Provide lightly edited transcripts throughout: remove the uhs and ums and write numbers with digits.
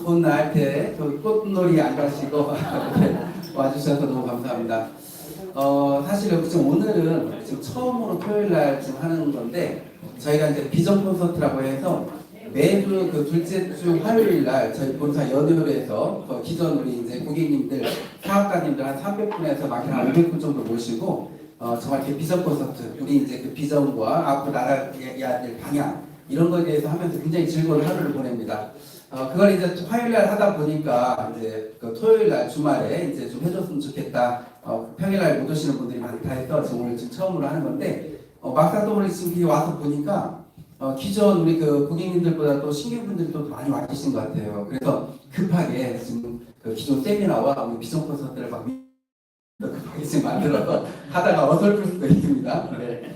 좋은 날 때 꽃놀이 안 가시고 와주셔서 너무 감사합니다. 사실 지금 오늘은 지금 처음으로 토요일 날 지금 하는 건데 저희가 이제 비전 콘서트라고 해서 매주 그 둘째 주 화요일 날 저희 본사 연휴에서 기존 우리 이제 고객님들 사업가님들 한 300분에서 많게는 500분 정도 모시고 정말 이렇게 비전 콘서트 우리 이제 그 비전과 앞으로 나아가야 될 방향 이런 거에 대해서 하면서 굉장히 즐거운 하루를 보냅니다. 그걸 이제 화요일 날 하다 보니까 이제 그 토요일 날 주말에 이제 좀 해줬으면 좋겠다. 평일 날 못 오시는 분들이 많다 해서 지금 오늘 지금 처음으로 하는 건데 막상 또 오늘 지금 와서 보니까 기존 우리 그 고객님들보다 또 신규분들이 또 많이 와 계신 것 같아요. 그래서 급하게 지금 그 기존 세미나와 우리 비전 콘서트를 막 급하게 지금 만들어서 하다가 어설플 수도 있습니다. 네.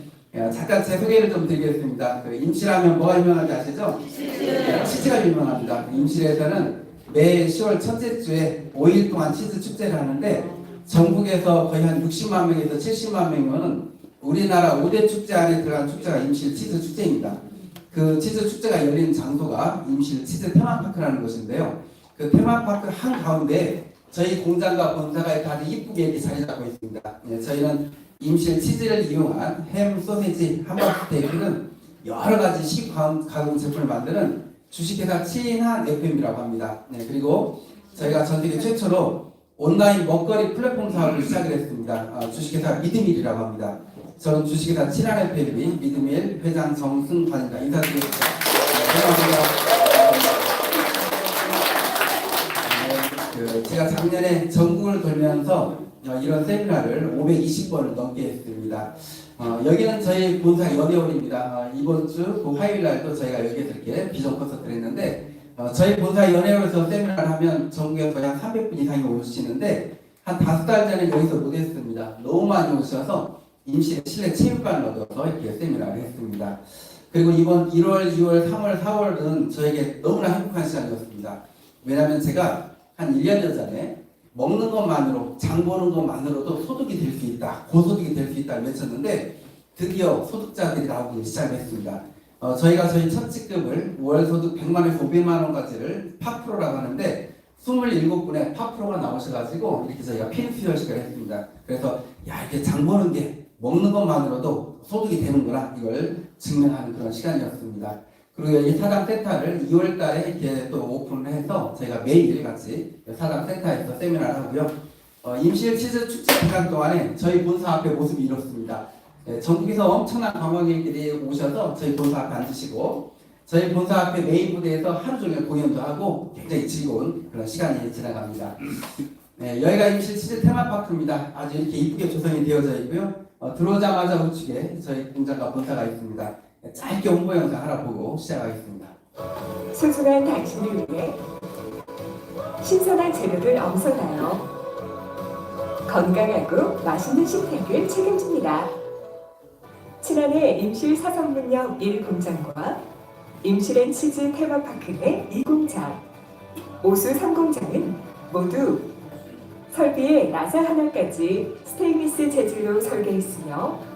잠깐 제 소개를 좀 드리겠습니다. 그 임실하면 뭐가 유명한지 아시죠? 치즈가 유명합니다. 임실에서는 매 10월 첫째 주에 5일 동안 치즈 축제를 하는데 전국에서 거의 한 60만 명에서 70만 명은 우리나라 5대 축제 안에 들어간 축제가 임실 치즈 축제입니다. 그 치즈 축제가 열린 장소가 임실 치즈 테마파크라는 곳인데요. 그 테마파크 한가운데 저희 공장과 본사가 다들 이쁘게 이렇게 자리 잡고 있습니다. 저희는 임실 치즈를 이용한 햄, 소세지, 함박 스테이크는 여러 가지 식가공 제품을 만드는 주식회사 친한 FM이라고 합니다. 그리고 저희가 전 세계 최초로 온라인 먹거리 플랫폼 사업을 시작을 했습니다. 주식회사 미드밀이라고 합니다. 저는 주식회사 친한 FM이 미드밀 회장 정승관입니다. 인사드리겠습니다. 제가 작년에 전국을 돌면서 이런 세미나를 520번을 넘게 했습니다. 여기는 저희 본사 연회홀입니다. 이번 주 그 화요일 날도 저희가 여기에서 이렇게 비전 콘서트를 했는데 저희 본사 연회홀에서 세미나를 하면 전국에 거의 한 300분 이상이 오시는데 한 5달 전에 여기서 못했습니다. 너무 많이 오셔서 임실에 실내 체육관을 얻어서 이렇게 세미나를 했습니다. 그리고 이번 1월, 2월, 3월, 4월은 저에게 너무나 행복한 시간이었습니다. 왜냐하면 제가 한 1년 전에 먹는 것만으로, 장 보는 것만으로도 소득이 될 수 있다, 고소득이 될 수 있다를 외쳤는데 드디어 소득자들이 나오기 시작했습니다. 저희가 저희 첫 직급을 월 소득 100만에서 500만 원까지를 파 프로라고 하는데 27분의 파 프로가 나오셔가지고 이렇게 저희가 펜수혈식을 했습니다. 그래서 이렇게 장 보는 게 먹는 것만으로도 소득이 되는구나 이걸 증명하는 그런 시간이었습니다. 그리고 여기 사당 센터를 2월 달에 이렇게 또 오픈을 해서 저희가 매일 같이 사당 센터에서 세미나를 하고요. 임실 치즈 축제 기간 동안에 저희 본사 앞에 모습이 이렇습니다. 전국에서 엄청난 관광객들이 오셔서 저희 본사 앞에 앉으시고 저희 본사 앞에 메인 무대에서 하루 종일 공연도 하고 굉장히 즐거운 그런 시간이 지나갑니다. 여기가 임실 치즈 테마파크입니다. 아주 이렇게 이쁘게 조성이 되어져 있고요. 들어오자마자 우측에 저희 공장과 본사가 있습니다. 짧게 홍보 영상 하나 보고 시작하겠습니다. 소중한 당신을 위해 신선한 재료를 엄선하여 건강하고 맛있는 식탁을 책임집니다. 친환의 임실 사성문역 1공장과 임실앤 치즈 테마파크 내 2공장, 오수 3공장은 모두 설비의 나사 하나까지 스테인리스 재질로 설계했으며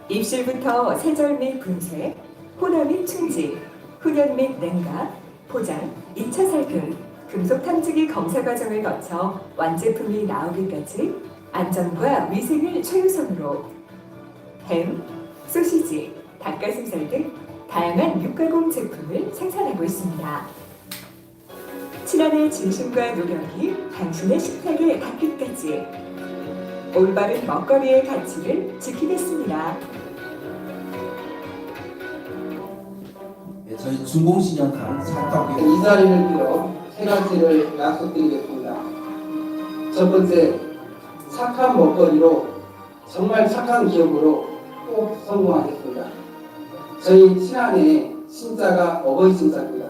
입실부터 세절 및 분쇄, 혼합 및 충지, 훈연 및 냉각, 포장, 2차 살균, 금속 탐지기 검사 과정을 거쳐 완제품이 나오기까지 안전과 위생을 최우선으로 햄, 소시지, 닭가슴살 등 다양한 육가공 제품을 생산하고 있습니다. 친환의 진심과 노력이 당신의 식탁에 닿기까지 올바른 먹거리의 가치를 지키겠습니다. 저희 중공신년상 잠깐 이 자리를 빌어 세 가지를 약속드리겠습니다. 첫 번째, 착한 먹거리로 정말 착한 기업으로 꼭 성공하겠습니다. 저희 친환의 신자가 어버이 신자입니다.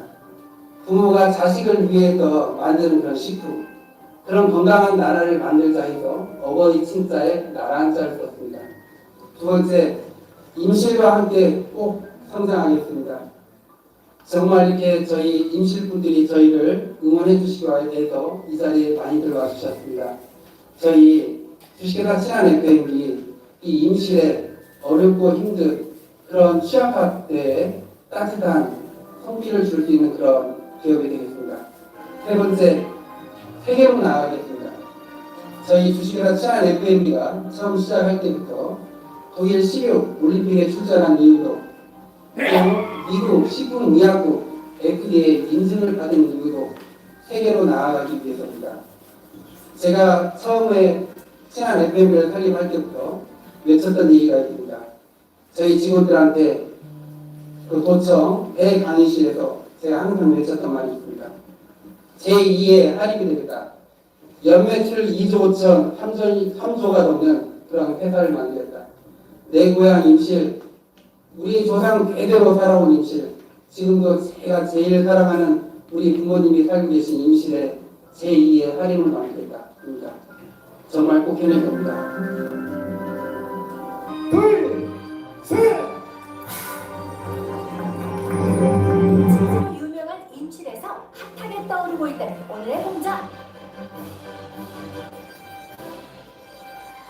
부모가 자식을 위해서 만드는 그런 식품, 그런 건강한 나라를 만들자 해서 어버이 친자에 나라 한자를 썼습니다. 두 번째, 임실과 함께 꼭 성장하겠습니다. 정말 이렇게 저희 임실분들이 저희를 응원해 주시기 위해서 이 자리에 많이 들어와 주셨습니다. 저희 주식회사 친한 FM이 이 임실에 어렵고 힘든 그런 취약파 때에 따뜻한 성비를 줄 수 있는 그런 기업이 되겠습니다. 세 번째, 세계로 나아가겠습니다. 저희 주식회사 친한 FMB가 처음 시작할 때부터 독일 시력 올림픽에 출전한 이유도, 또 미국 식품의약국 FDA 인증을 받은 이유도 세계로 나아가기 위해서입니다. 제가 처음에 친한 FMB를 설립할 때부터 외쳤던 얘기가 있습니다. 저희 직원들한테 그 도청 대강의실에서 제가 항상 외쳤던 말이 있습니다. 제2의 할인이 되겠다. 연매출 2조 5천 3조가 넘는 그런 회사를 만들겠다. 내 고향 임실, 우리 조상 대대로 살아온 임실, 지금도 제가 제일 사랑하는 우리 부모님이 살고 계신 임실에 제2의 할인을 만들겠다. 입니다. 정말 꼭 해낼 겁니다. 둘, 셋. 유명한 임실에서 핫하게 떠오르고 있다는 오늘의 공장.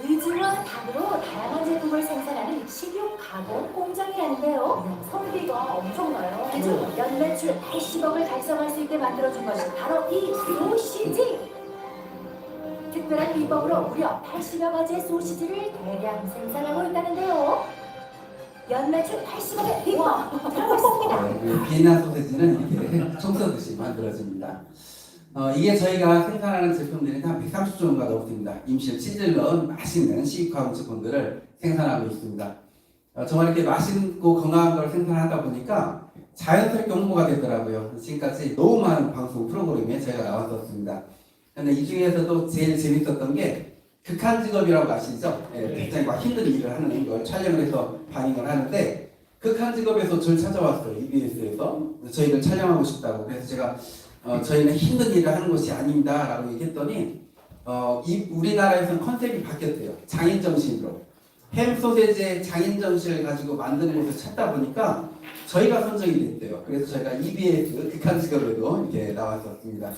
의지와 닭으로 다양한 제품을 생산하는 식용 가공 공장이라는데요. 성비가 엄청나요. 그죠? 연매출 80억을 달성할 수 있게 만들어준 것이 바로 이 소시지. 특별한 비법으로 무려 80여 가지의 소시지를 대량 생산하고 있다는데요. 연매출 80억의 비법 들어보겠습니다. 비엔나 소세지는 이렇게 총 쏘듯이 만들어집니다. 이게 저희가 생산하는 제품들이 한 130종류가 넘습니다. 임실 치즈를 넣은 맛있는 시식화학 제품들을 생산하고 있습니다. 정말 이렇게 맛있고 건강한 걸 생산하다 보니까 자연스럽게 홍보가 되더라고요. 지금까지 너무 많은 방송 프로그램에 저희가 나왔었습니다. 근데 이 중에서도 제일 재밌었던 게 극한 직업이라고 아시죠? 굉장히 막 힘든 일을 하는 걸 촬영을 해서 방영을 하는데 극한 직업에서 저를 찾아왔어요. EBS에서 저희를 촬영하고 싶다고. 그래서 제가 저희는 힘든 일을 하는 것이 아닙니다 라고 얘기했더니 우리나라에서는 컨셉이 바뀌었대요. 장인 정신으로 햄 소세지의 장인 정신을 가지고 만드는 곳을 찾다 보니까 저희가 선정이 됐대요. 그래서 저희가 EBS 극한 직업에도 이렇게 나왔었습니다.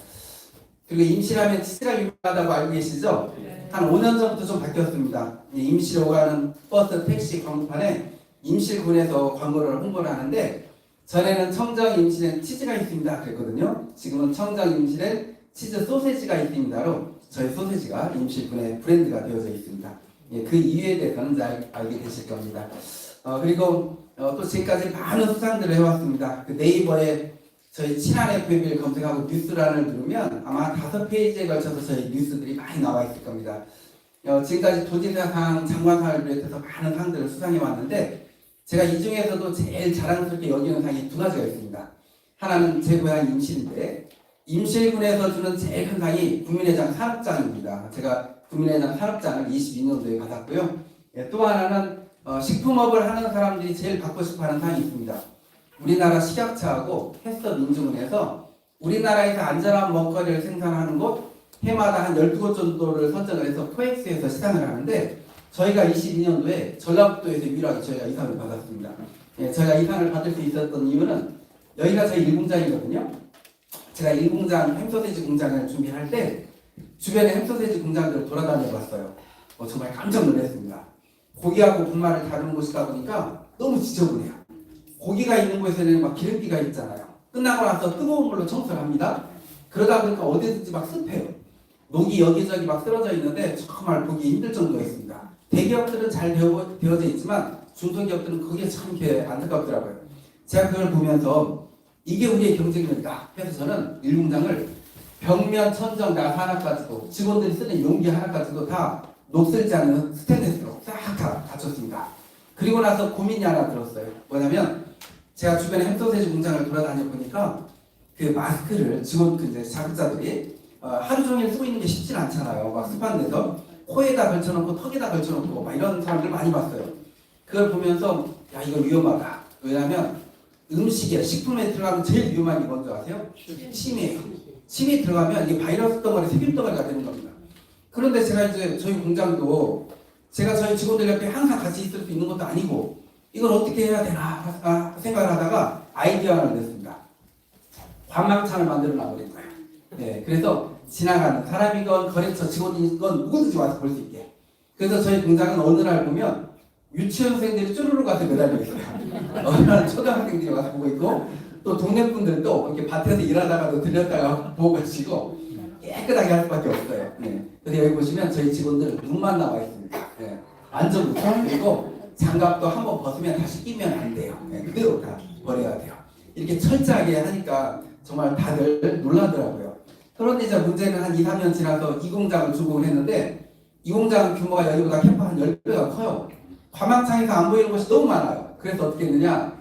그리고 임실하면 치즈가 유명하다고 알고 계시죠? 한 5년 전부터 좀 바뀌었습니다. 임실 오가는 버스 택시 광고판에 임실군에서 광고를 홍보를 하는데 전에는 청정 임실엔 치즈가 있습니다 그랬거든요. 지금은 청정 임실엔 치즈 소세지가 있습니다로 저희 소세지가 임실군의 브랜드가 되어져 있습니다. 그 이유에 대해서는 잘 알게 되실 겁니다. 그리고 또 지금까지 많은 수상들을 해왔습니다. 그 네이버에 저희 친한 FMB를 검색하고 뉴스란을 누르면 아마 5페이지에 걸쳐서 저희 뉴스들이 많이 나와 있을 겁니다. 지금까지 도지사상, 장관상을 비롯해서 많은 상들을 수상해 왔는데 제가 이 중에서도 제일 자랑스럽게 여기는 상이 2가지가 있습니다. 하나는 제 고향 임실인데 임실군에서 주는 제일 큰 상이 국민회장 산업장입니다. 제가 국민회장 산업장을 22년도에 받았고요. 또 하나는 식품업을 하는 사람들이 제일 받고 싶어하는 상이 있습니다. 우리나라 식약처하고 햇서민주군에서 우리나라에서 안전한 먹거리를 생산하는 곳 해마다 한 12곳 정도를 선정을 해서 코엑스에서 시상을 하는데 저희가 22년도에 전라북도에서 유일하게 저희가 이 상을 받았습니다. 저희가 이 상을 받을 수 있었던 이유는 여기가 저희 1공장이거든요. 제가 1공장 햄소세지 공장을 준비할 때 주변의 햄소세지 공장들을 돌아다녀 봤어요. 정말 깜짝 놀랐습니다. 고기하고 분말을 다루는 곳이다 보니까 너무 지저분해요. 고기가 있는 곳에는 막 기름기가 있잖아요. 끝나고 나서 뜨거운 물로 청소를 합니다. 그러다 보니까 어디든지 막 습해요. 녹이 여기저기 막 쓰러져 있는데 정말 보기 힘들 정도였습니다. 대기업들은 잘 되어져 있지만 중소기업들은 그게 참 이렇게 안타깝더라고요. 제가 그걸 보면서 이게 우리의 경쟁력이다 해서 저는 1공장을 벽면, 천정, 나사 하나 가지고 직원들이 쓰는 용기 하나 가지고 다 녹슬지 않은 스테인리스로 싹 다 갖췄습니다. 그리고 나서 고민이 하나 들었어요. 뭐냐면 제가 주변에 햄소세지 공장을 돌아다녀 보니까 그 마스크를 직원 이제 자급자들이 하루 종일 쓰고 있는 게 쉽진 않잖아요. 막 습한 데서 코에다 걸쳐놓고 턱에다 걸쳐놓고 막 이런 사람들 많이 봤어요. 그걸 보면서 야 이거 위험하다. 왜냐하면 음식에 식품에 들어가면 제일 위험한 게 뭔지 아세요? 침이에요. 침이 들어가면 이게 바이러스 덩어리, 세균 덩어리가 되는 겁니다. 그런데 제가 이제 저희 공장도 제가 저희 직원들 옆에 항상 같이 있을 수 있는 것도 아니고 이걸 어떻게 해야 되나 생각을 하다가 아이디어 하나 냈습니다. 관망창을 만들어 놔버린 거예요. 네, 그래서 지나가는 사람이건 거래처 직원이건 누구든지 와서 볼 수 있게. 그래서 저희 공장은 어느 날 보면 유치원생들이 쭈루루 가서 매달려 있어요. 어느 날 초등학생들이 와서 보고 있고 또 동네 분들도 이렇게 밭에서 일하다가도 들렸다가 보고 가시고 깨끗하게 할 수밖에 없어요. 네. 그래서 여기 보시면 저희 직원들 눈만 나와 있습니다. 네. 완전 그리고 장갑도 한번 벗으면 다시 끼면 안 돼요. 네. 그대로 다 버려야 돼요. 이렇게 철저하게 하니까 정말 다들 놀라더라고요. 그런데 이제 문제는 한 2, 3년 지나서 이 공장을 준공을 했는데 이 공장 규모가 여기보다 캐파 한 10배가 커요. 과망창에서 안 보이는 곳이 너무 많아요. 그래서 어떻게 했느냐,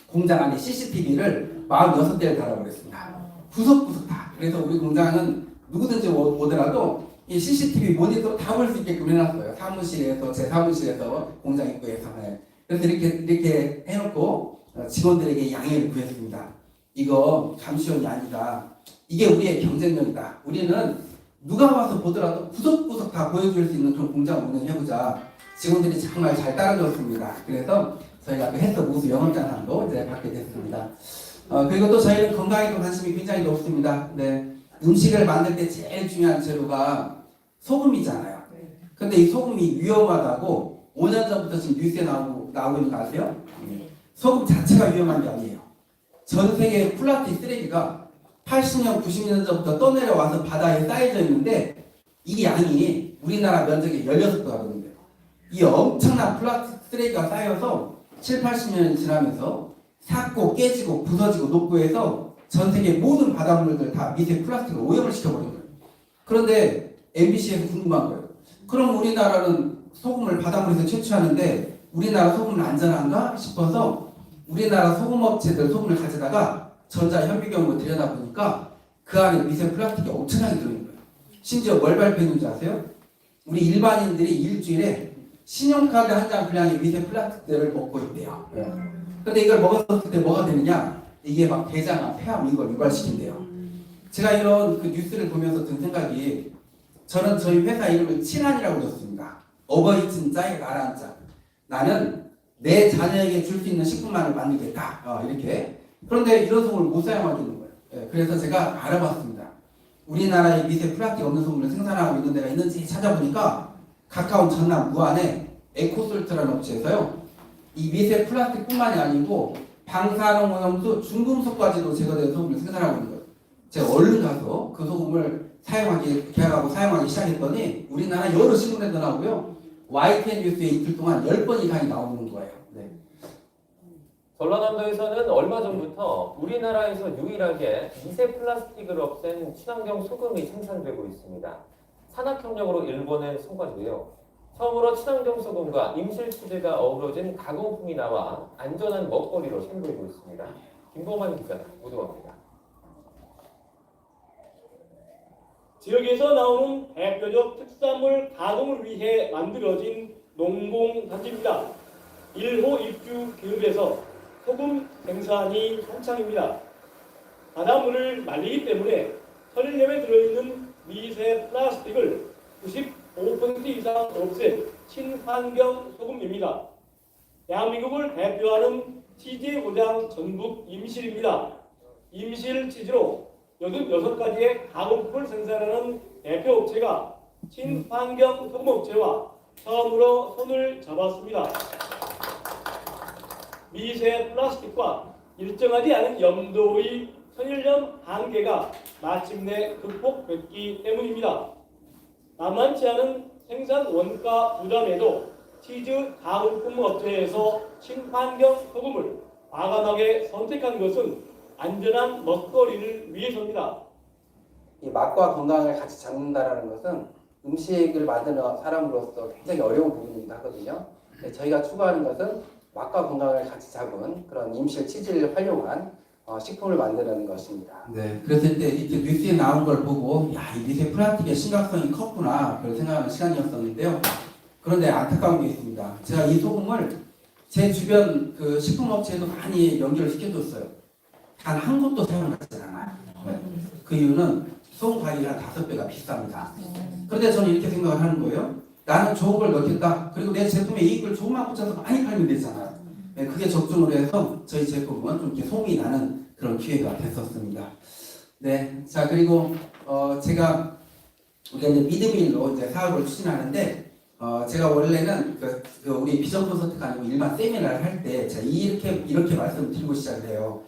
공장 안에 CCTV를 46대를 달아버렸습니다. 구석구석 다. 그래서 우리 공장은 누구든지 오더라도 이 CCTV 모니터로 다 볼 수 있게끔 해놨어요. 사무실에서, 제 사무실에서, 공장 입구에서. 네. 그래서 이렇게 해놓고 직원들에게 양해를 구했습니다. 이거 감시원이 아니다. 이게 우리의 경쟁력이다. 우리는 누가 와서 보더라도 구석구석 다 보여줄 수 있는 그런 공장 운영해보자. 직원들이 정말 잘 따라줬습니다. 그래서 저희가 그 해서 우수 영업장상도 이제 받게 됐습니다. 그리고 또 저희는 건강에 또 관심이 굉장히 높습니다. 네. 음식을 만들 때 제일 중요한 재료가 소금이잖아요. 근데 이 소금이 위험하다고 5년 전부터 지금 뉴스에 나오고 있는 거 아세요? 소금 자체가 위험한 게 아니에요. 전 세계 플라스틱 쓰레기가 80년, 90년 전부터 떠내려와서 바다에 쌓여져 있는데 이 양이 우리나라 면적의 16배가 되는데요. 이 엄청난 플라스틱 쓰레기가 쌓여서 7, 80년이 지나면서 삭고 깨지고 부서지고 녹고해서 전 세계 모든 바닷물들 다 미세 플라스틱을 오염을 시켜버린 거예요. 그런데 MBC에서 궁금한 거예요. 그럼 우리나라는 소금을 바닷물에서 채취하는데 우리나라 소금은 안전한가 싶어서 우리나라 소금업체들 소금을 가져다가 전자현미경으로 들여다보니까 그 안에 미세 플라스틱이 엄청나게 들어있는 거예요. 심지어 뭘 발표했는지 아세요? 우리 일반인들이 일주일에 신용카드 한 장 분량의 미세 플라스틱들을 먹고 있대요. 근데 이걸 먹었을 때 뭐가 되느냐? 이게 막 대장암, 폐암 이걸 유발시킨대요. 제가 이런 그 뉴스를 보면서 든 생각이, 저는 저희 회사 이름을 친한이라고 줬습니다. 어버이 친자에 나란 자. 나는 내 자녀에게 줄 수 있는 식품만을 만들겠다. 이렇게. 그런데 이런 소금을 못 사용하겠는 거예요. 그래서 제가 알아봤습니다. 우리나라에 미세 플라스틱 없는 소금을 생산하고 있는 데가 있는지 찾아보니까 가까운 전남 무안에 에코솔트라는 업체에서요. 이 미세 플라스틱뿐만이 아니고 방사능 오염수, 중금속까지도 제거된 소금을 생산하고 있는 거예요. 제가 얼른 가서 그 소금을 계약하고 사용하기 시작했더니 우리나라 여러 신문에도 나오고요. YTN 뉴스에 이틀 동안 10번 이상이 나오는 거예요. 네. 전라남도에서는 얼마 전부터 우리나라에서 유일하게 미세 플라스틱을 없앤 친환경 소금이 생산되고 있습니다. 산학협력으로 일본에 송가되고요. 처음으로 친환경 소금과 임실치즈가 어우러진 가공품이 나와 안전한 먹거리로 선보이고 있습니다. 김보만 기자가 보도합니다. 지역에서 나오는 대표적 특산물 가공을 위해 만들어진 농공단지입니다. 1호 입주 기업에서 소금 생산이 한창입니다. 바닷물을 말리기 때문에 설렘에 들어있는 미세 플라스틱을 95% 이상 없앤 친환경 소금입니다. 대한민국을 대표하는 치즈의 고장 전북 임실입니다. 임실 치즈로 86가지의 가공품을 생산하는 대표 업체가 친환경 소금 업체와 처음으로 손을 잡았습니다. 미세 플라스틱과 일정하지 않은 염도의 천일염 한계가 마침내 극복됐기 때문입니다. 만만치 않은 생산 원가 부담에도 치즈 가공품 업체에서 친환경 소금을 과감하게 선택한 것은 안전한 먹거리를 위해서입니다. 이 맛과 건강을 같이 잡는다라는 것은 음식을 만드는 사람으로서 굉장히 어려운 부분이기도 하거든요. 저희가 추구하는 것은 맛과 건강을 같이 잡은 그런 임실 치즈를 활용한 식품을 만드는 것입니다. 네, 그랬을 때 이렇게 뉴스에 나온 걸 보고 이 미세 플라스틱의 심각성이 컸구나 그런 생각하는 시간이었었는데요. 그런데 안타까운 게 있습니다. 제가 이 소금을 제 주변 그 식품업체에도 많이 연결을 시켜줬어요. 단 한 곳도 사용하지 않아요. 네. 그 이유는 소금 가격이 한 5배가 비쌉니다. 그런데 저는 이렇게 생각을 하는 거예요. 나는 좋은 걸 넣겠다. 그리고 내 제품에 이익을 조금만 붙여서 많이 팔면 되잖아요. 네, 그게 적중으로 해서 저희 제품은 좀 이렇게 소문이 나는 그런 기회가 됐었습니다. 네, 자 그리고 제가 우리가 이제 미드밀로 이제 사업을 추진하는데 제가 원래는 우리 비전 콘서트가 아니고 일반 세미나를 할 때 제가 이렇게 말씀을 드리고 시작을 해요.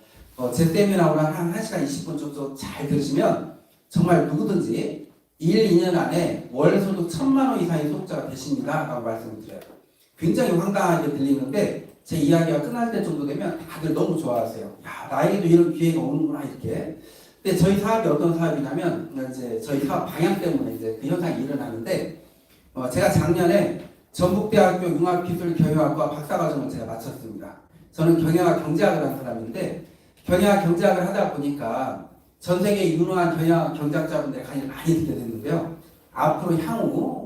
제 세미나로 한 1시간 20분 정도 잘 들으시면 정말 누구든지 1, 2년 안에 월 소득 1,000만 원 이상의 소득자가 되십니다 라고 말씀을 드려요. 굉장히 황당하게 들리는데 제 이야기가 끝날 때 정도 되면 다들 너무 좋아하세요. 야, 나에게도 이런 기회가 오는구나 이렇게. 근데 저희 사업이 어떤 사업이냐면 이제 저희 사업 방향 때문에 이제 그 현상이 일어나는데 제가 작년에 전북대학교 융합기술경영학과 박사과정을 제가 마쳤습니다. 저는 경영학 경제학을 한 사람인데 경영학 경제학을 하다 보니까 전 세계 유능한 경영학 경제학자분들의 강의를 많이 듣게 됐는데요. 앞으로 향후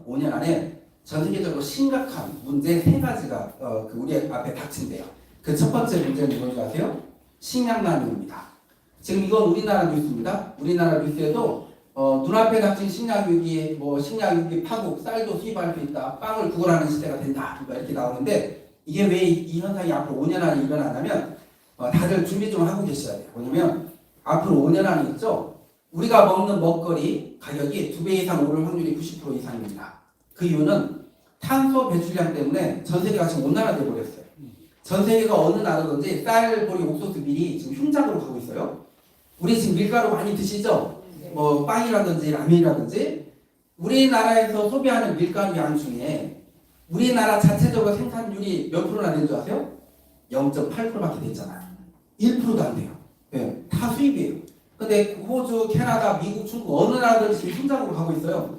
5년 안에 전 세계적으로 심각한 문제 3가지가 우리 앞에 닥친대요. 그 첫 번째 문제는 뭔지 아세요? 식량난입니다. 지금 이건 우리나라 뉴스입니다. 우리나라 뉴스에도 눈앞에 닥친 식량위기, 식량위기 파국, 쌀도 수입할 수 있다, 빵을 구걸하는 시대가 된다, 이렇게 나오는데 이게 왜 이 현상이 앞으로 5년 안에 일어나냐면 다들 준비 좀 하고 계셔야 돼요. 뭐냐면 앞으로 5년 안에 있죠. 우리가 먹는 먹거리 가격이 2배 이상 오를 확률이 90% 이상입니다. 그 이유는 탄소 배출량 때문에 전 세계가 지금 온난화돼 버렸어요. 전 세계가 어느 나라든지 쌀, 보리, 옥수수, 밀이 지금 흉작으로 가고 있어요. 우리 지금 밀가루 많이 드시죠? 빵이라든지 라면이라든지 우리나라에서 소비하는 밀가루 양 중에 우리나라 자체적으로 생산율이 몇 프로나 되는 줄 아세요? 0.8%밖에 되잖아요. 1%도 안 돼요. 네, 다 수입이에요. 근데 호주, 캐나다, 미국, 중국 어느 나라들이 지금 흉작으로 가고 있어요.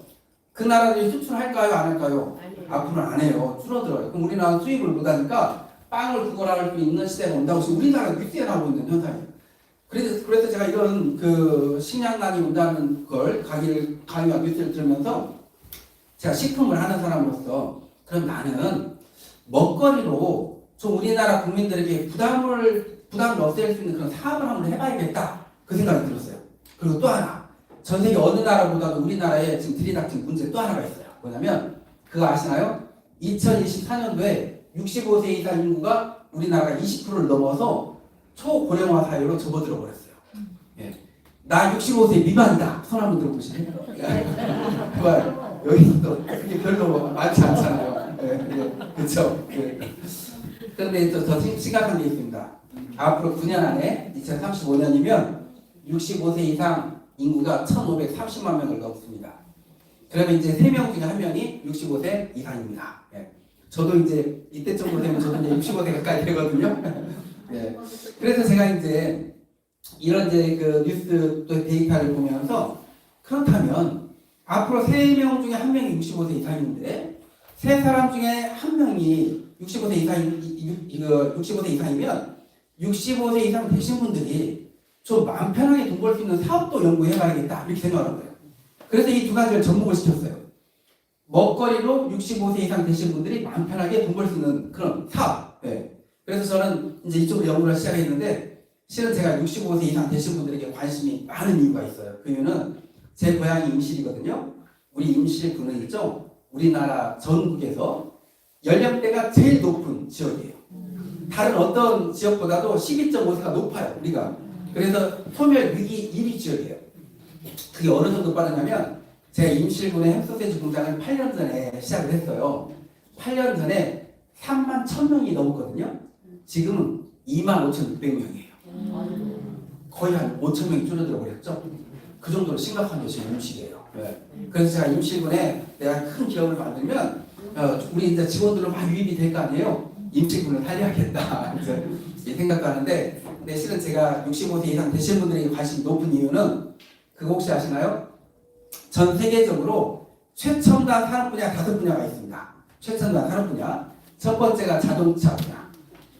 그 나라들이 수출할까요? 안 할까요? 앞으로는 안 해요. 줄어들어요. 그럼 우리나라는 수입을 못하니까 빵을 구걸할 수 있는 시대가 온다고 지금 우리나라 뉴스에 나오고 있는 현상이에요. 그래서 제가 이런 그 식량난이 온다는 걸 강의와 뉴스를 들으면서 제가 식품을 하는 사람으로서 그럼 나는 먹거리로 좀 우리나라 국민들에게 부담을 없앨 수 있는 그런 사업을 한번 해봐야겠다 그 생각이 들었어요. 그리고 또 하나 전 세계 어느 나라보다도 우리나라에 지금 들이닥친 문제 또 하나가 있어요. 뭐냐면 그거 아시나요? 2024년도에 65세 이상 인구가 우리나라가 20%를 넘어서 초고령화 사회로 접어들어 버렸어요. 예. 나 65세 미만이다. 손 한번 들어보시네. 그거 여기도 그게 별로 많지 않잖아요. 그렇죠. 그런데 더 심각한 게 있습니다. 앞으로 9년 안에 2035년이면 65세 이상 인구가 1,530만 명을 넘습니다. 그러면 이제 3명 중에 1명이 65세 이상입니다. 예. 저도 이제 이때 정도 되면 저도 이제 65세 가까이 되거든요. 예. 그래서 제가 이제 이런 그 뉴스 또 데이터를 보면서 그렇다면 앞으로 3명 중에 1명이 65세 이상인데 3사람 중에 1명이 65세 이상이면 65세 이상 되신 분들이 좀 마음 편하게 돈 벌 수 있는 사업도 연구해봐야겠다 이렇게 생각한 거예요. 그래서 이 2가지를 접목을 시켰어요. 먹거리로 65세 이상 되신 분들이 마음 편하게 돈 벌 수 있는 그런 사업. 네. 그래서 저는 이제 이쪽으로 연구를 시작했는데 실은 제가 65세 이상 되신 분들에게 관심이 많은 이유가 있어요. 그 이유는 제 고향이 임실이거든요. 우리 임실군은 있죠. 우리나라 전국에서 연령대가 제일 높은 지역이에요. 다른 어떤 지역보다도 12.5세가 높아요. 우리가. 그래서 소멸 위기 1위 지역이에요. 그게 어느 정도 빠르냐면 제가 임실군의 햄소세지 공장을 8년 전에 시작을 했어요. 8년 전에 3만 1,000명이 넘었거든요. 지금은 25,600명이에요. 거의 한 5,000명이 줄어들어 버렸죠. 그 정도로 심각한 게 지금 임실이에요. 네. 그래서 제가 임실군에 내가 큰 기업을 만들면 우리 이제 직원들로 막 유입이 될 거 아니에요. 임실군을 살려야겠다. 이 생각도 하는데 근데 실은 제가 65세 이상 되신 분들에게 관심이 높은 이유는 그거 혹시 아시나요? 전 세계적으로 최첨단 산업 분야 5분야가 있습니다. 최첨단 산업 분야. 첫 번째가 자동차 분야,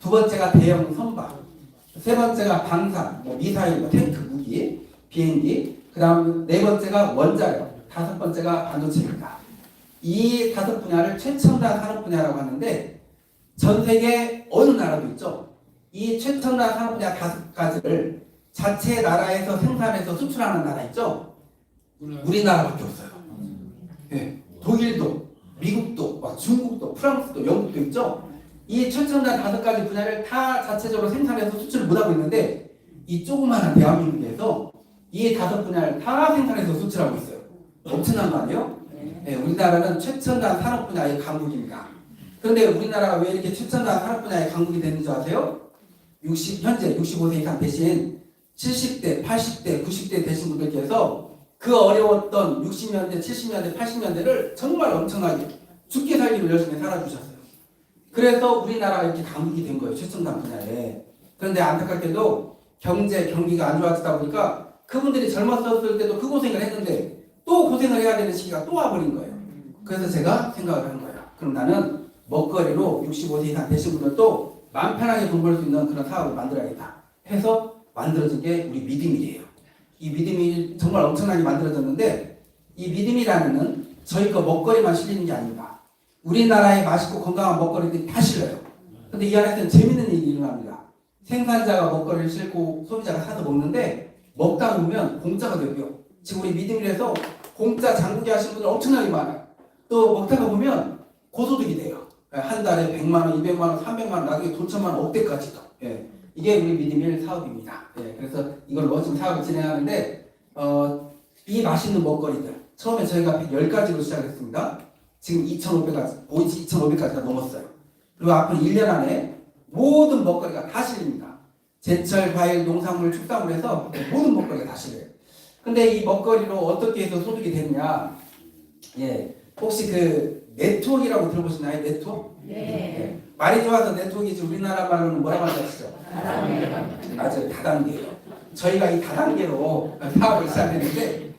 두 번째가 대형 선박, 세 번째가 방산, 미사일, 탱크, 무기, 비행기, 그 다음 네 번째가 원자력, 다섯 번째가 반도체입니다. 이 5 분야를 최첨단 산업 분야라고 하는데 전 세계 어느 나라도 있죠. 이 최첨단 산업 분야 5가지를 자체 나라에서 생산해서 수출하는 나라 있죠. 우리나라밖에 없어요. 네. 독일도, 미국도, 중국도, 프랑스도, 영국도 있죠. 이 최첨단 5가지 분야를 다 자체적으로 생산해서 수출을 못하고 있는데 이 조그마한 대한민국에서 이 5 분야를 다 생산해서 수출하고 있어요. 엄청난 거 아니에요? 네, 우리나라는 최첨단 산업 분야의 강국입니다. 그런데 우리나라가 왜 이렇게 최첨단 산업 분야의 강국이 됐는지 아세요? 현재 65세 이상 대신 70대, 80대, 90대 되신 분들께서 그 어려웠던 60년대, 70년대, 80년대를 정말 엄청나게 죽기 살기로 열심히 살아주셨어요. 그래서 우리나라가 이렇게 강국이 된 거예요. 최첨단 분야에. 그런데 안타깝게도 경기가 안 좋아지다 보니까 그분들이 젊었을 때도 그 고생을 했는데 또 고생을 해야 되는 시기가 또 와버린 거예요. 그래서 제가 생각을 한 거예요. 그럼 나는 먹거리로 65세 이상 되신 분들도 마음 편하게 돈 벌 수 있는 그런 사업을 만들어야겠다 해서 만들어진 게 우리 믿음이에요. 이 믿음이 정말 엄청나게 만들어졌는데 이 믿음이라는 저희 거 먹거리만 실리는 게 아닙니다. 우리나라의 맛있고 건강한 먹거리들이 다 실려요. 근데 이 안에서는 재밌는 일이 일어납니다. 생산자가 먹거리를 싣고 소비자가 사서 먹는데 먹다 보면 공짜가 되고요. 지금 우리 믿음이라서 공짜 장국이 하시는 분들 엄청나게 많아요. 또 먹다가 보면 고소득이 돼요. 한 달에 100만 원, 200만 원, 300만 원, 나중에 돈 천만 원, 억대까지도. 예. 이게 우리 믿음일 사업입니다. 예. 그래서 이걸로 지금 사업을 진행하는데 이 맛있는 먹거리들 처음에 저희가 10가지로 시작했습니다. 지금 2,500가지가 넘었어요. 그리고 앞으로 1년 안에 모든 먹거리가 다 실립니다. 제철, 과일, 농산물, 축산물 해서 모든 먹거리가 다 실려요. 근데 이 먹거리로 어떻게 해서 소득이 되느냐? 예, 혹시 그 네트워크라고 들어보시나요? 네트워크? 네. 말이 좋아서 네트워크이지 우리나라 말로는 뭐라고 하시죠? 맞아요, 다단계예요. 저희가 이 다단계로 사업을 시작했는데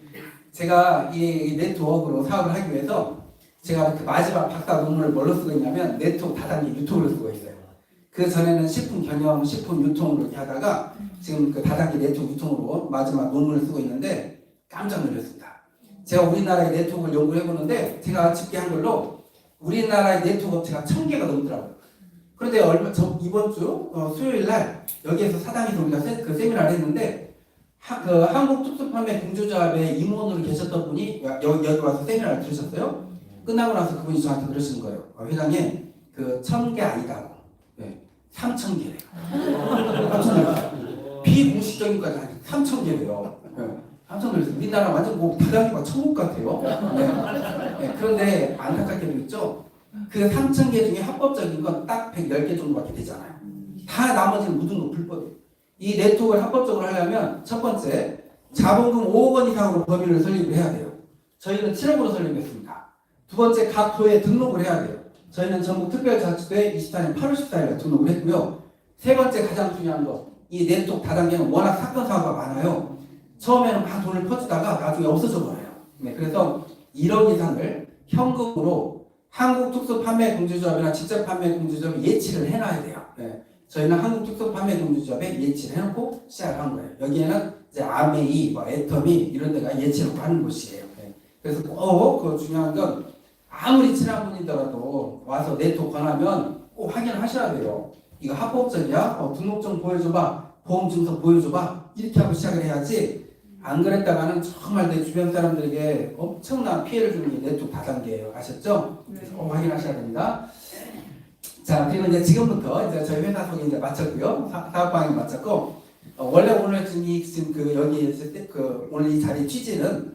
제가 이 네트워크로 사업을 하기 위해서 제가 그 마지막 박사 논문을 뭘로 쓰고 있냐면 네트워크 다단계 유통으로 쓰고 있어요. 그 전에는 식품 경영, 식품 유통으로 이렇게 하다가 지금 그 다단계 네트워크 유통으로 마지막 논문을 쓰고 있는데 깜짝 놀랐습니다. 제가 우리나라의 네트워크를 연구를 해보는데 제가 집계한 걸로 우리나라의 네트워크 업체가 1000개가 넘더라고요. 그런데 이번 주 수요일 날 여기에서 사당에서 우리가 그 세미나를 했는데 한국특수판매 공조조합의 임원으로 계셨던 분이 여기 와서 세미나를 들으셨어요. 끝나고 나서 그분이 저한테 그러시는 거예요. 회장님, 그 1000개 아니다고. 네, 3000개래요. 비공식적인 것까지 아니 3000개래요. 깜짝 놀랐어요. 우리나라 완전 뭐 다단계가 천국 같아요. 네. 네, 그런데 안타깝게도 있죠. 그 3,000개 중에 합법적인 건 딱 110개 정도밖에 되잖아요. 다 나머지는 모든 건 불법이에요. 이 네트워크를 합법적으로 하려면 첫 번째, 자본금 5억 원 이상으로 법인을 설립을 해야 돼요. 저희는 7억으로 설립했습니다. 두 번째, 각 도에 등록을 해야 돼요. 저희는 전국특별자치도에 24년 8월 14일에 등록을 했고요. 세 번째 가장 중요한 거, 이 네트워크 다단계는 워낙 사건 사고가 많아요. 처음에는 막 돈을 퍼주다가 나중에 없어져 버려요. 네, 그래서 1억 이상을 현금으로 한국특수판매공조조합이나 직접판매공조조합에 예치를 해놔야 돼요. 네, 저희는 한국특수판매공조조합에 예치를 해놓고 시작을 한 거예요. 여기에는 이제 아메이, 뭐 애터미 이런 데가 예치를 하는 곳이에요. 네, 그래서 꼭 그 중요한 건 아무리 친한 분이더라도 와서 네트워크 권하면 꼭 확인하셔야 돼요. 이거 합법적이야? 등록증 보여줘봐. 보험증서 보여줘봐. 이렇게 하고 시작을 해야지. 안 그랬다가는 정말 내 주변 사람들에게 엄청난 피해를 주는 게 네트워크 다단계예요. 아셨죠? 그래서 꼭 확인하셔야 됩니다. 자, 그리고 이제 지금부터 이제 저희 회사 소개 이제 마쳤고요. 사업 방향 마쳤고, 원래 오늘 지금 여기 있을 때 오늘 이 자리 취지는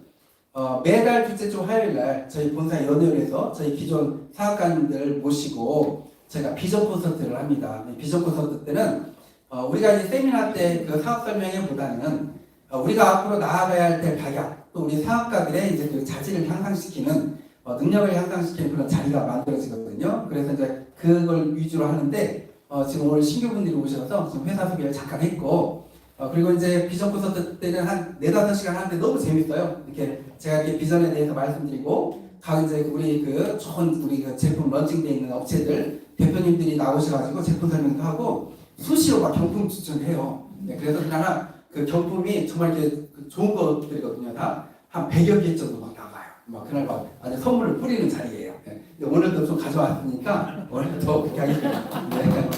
매달 둘째 주 화요일 날 저희 본사 연회에서 저희 기존 사업가님들 모시고 저희가 비전 콘서트를 합니다. 비전 콘서트 때는 우리가 이제 세미나 때 그 사업 설명회보다는 우리가 앞으로 나아가야 할 방향, 또 우리 사업가들의 이제 그 자질을 향상시키는 능력을 향상시키는 그런 자리가 만들어지거든요. 그래서 이제 그걸 위주로 하는데 지금 오늘 신규분들이 오셔서 지금 회사 소개를 잠깐 했고 그리고 이제 비전 콘서트 때는 한 4-5시간 하는데 너무 재밌어요. 이렇게 제가 이렇게 비전에 대해서 말씀드리고 각 이제 우리 그 좋은 우리 그 제품 런칭돼 있는 업체들 대표님들이 나오셔가지고 제품 설명도 하고 수시로 막 경품 추천해요. 네, 그래서 그냥 그 경품이 정말 이렇게 좋은 것들이거든요. 다 한 100여 개 정도 막 나가요. 막 그날 막 아주 선물을 뿌리는 자리예요. 네. 근데 오늘도 좀 가져왔으니까 오늘도 그렇게 하겠습니다. 네. 네.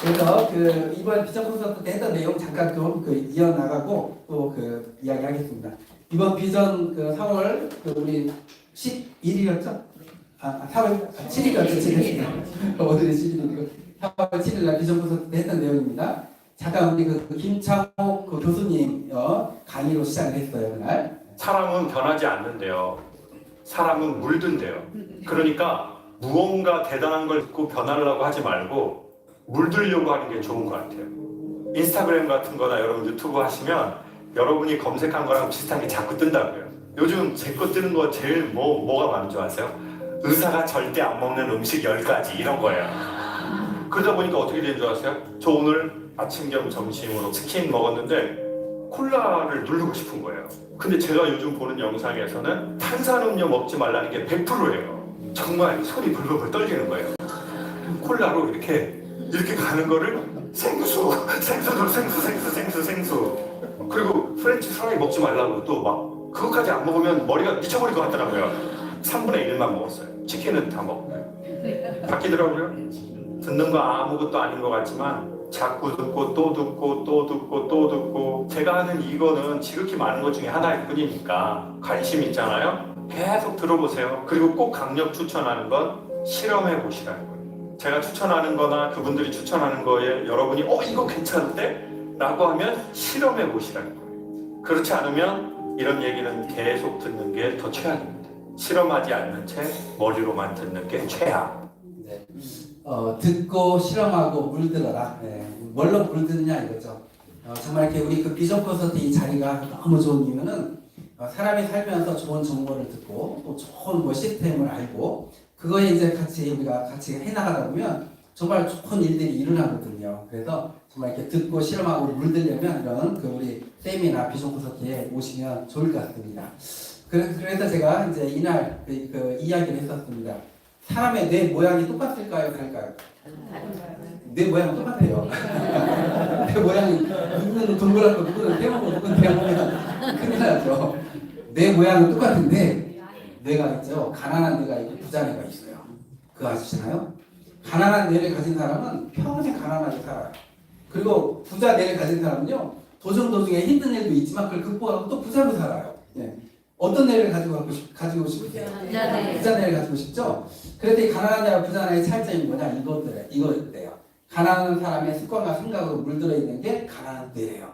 그래서 그 이번 비전 콘서트 때 했던 내용 잠깐 좀 이어나가고 또 그 이야기하겠습니다. 이번 비전 4월 우리 11일이었죠? 4월 7일이었죠? 7일. 오늘이 11일이고 4월 7일 날 비전 콘서트 때 했던 내용입니다. 잠깐 우리 김창옥 교수님 강의로 시작을 했어요. 그날. 사람은 변하지 않는데요. 사람은 물든대요. 그러니까 무언가 대단한 걸 듣고 변하려고 하지 말고 물들려고 하는 게 좋은 것 같아요. 인스타그램 같은 거나 여러분 유튜브 하시면 여러분이 검색한 거랑 비슷한 게 자꾸 뜬다고요. 요즘 제 거 뜨는 거 제일 뭐가 많은 줄 아세요? 의사가 절대 안 먹는 음식 10가지 이런 거예요. 그러다 보니까 어떻게 된 줄 아세요? 저 오늘 아침 겸 점심으로 치킨 먹었는데 콜라를 누르고 싶은 거예요. 근데 제가 요즘 보는 영상에서는 탄산음료 먹지 말라는 게 100%예요. 정말 손이 벌벌 떨리는 거예요. 콜라로 이렇게 가는 거를 생수. 그리고 프렌치 프라이 먹지 말라고 또 막 그것까지 안 먹으면 머리가 미쳐버릴 것 같더라고요. 3분의 1만 먹었어요. 치킨은 다 먹고요. 바뀌더라고요. 듣는 거 아무것도 아닌 것 같지만 자꾸 듣고 또 듣고 또 듣고 또 듣고 제가 하는 이거는 지극히 많은 것 중에 하나일 뿐이니까 관심 있잖아요. 계속 들어보세요. 그리고 꼭 강력 추천하는 건 실험해 보시라는 거예요. 제가 추천하는 거나 그분들이 추천하는 거에 여러분이 이거 괜찮은데? 라고 하면 실험해 보시라는 거예요. 그렇지 않으면 이런 얘기는 계속 듣는 게 더 최악입니다. 실험하지 않는 채 머리로만 듣는 게 최악. 네. 듣고 실험하고 물들어라. 네. 뭘로 물드느냐 이거죠. 정말 이렇게 우리 그 비전 콘서트 이 자리가 너무 좋은 이유는 사람이 살면서 좋은 정보를 듣고 또 좋은 뭐 시스템을 알고 그거에 이제 우리가 같이 해나가다 보면 정말 좋은 일들이 일어나거든요. 그래서 정말 이렇게 듣고 실험하고 물들려면 이런 그 우리 세미나 비전 콘서트에 오시면 좋을 것 같습니다. 그래서 제가 이제 이날 그 이야기를 했었습니다. 사람의 뇌 모양이 똑같을까요? 다를까요? 뇌 모양은 똑같아요. 뇌 모양이 누구는 동그랗고 누구는 대먹고 누구는 대먹으면 큰일 나죠. 뇌 모양은 똑같은데 뇌가 있죠. 가난한 뇌가 있고 부자 뇌가 있어요. 그거 아시잖아요? 가난한 뇌를 가진 사람은 평생 가난하게 살아요. 그리고 부자 뇌를 가진 사람은요. 도중도중에 힘든 일도 있지만 그걸 극복하고 또 부자로 살아요. 예. 어떤 뇌를 가지고 싶으세요? 부자 뇌를 가지고 싶죠? 그래서 이 가난한 뇌와 부자 뇌의 차이점이 뭐냐? 이거예요. 가난한 사람의 습관과 생각으로 물들어 있는 게 가난한 뇌예요.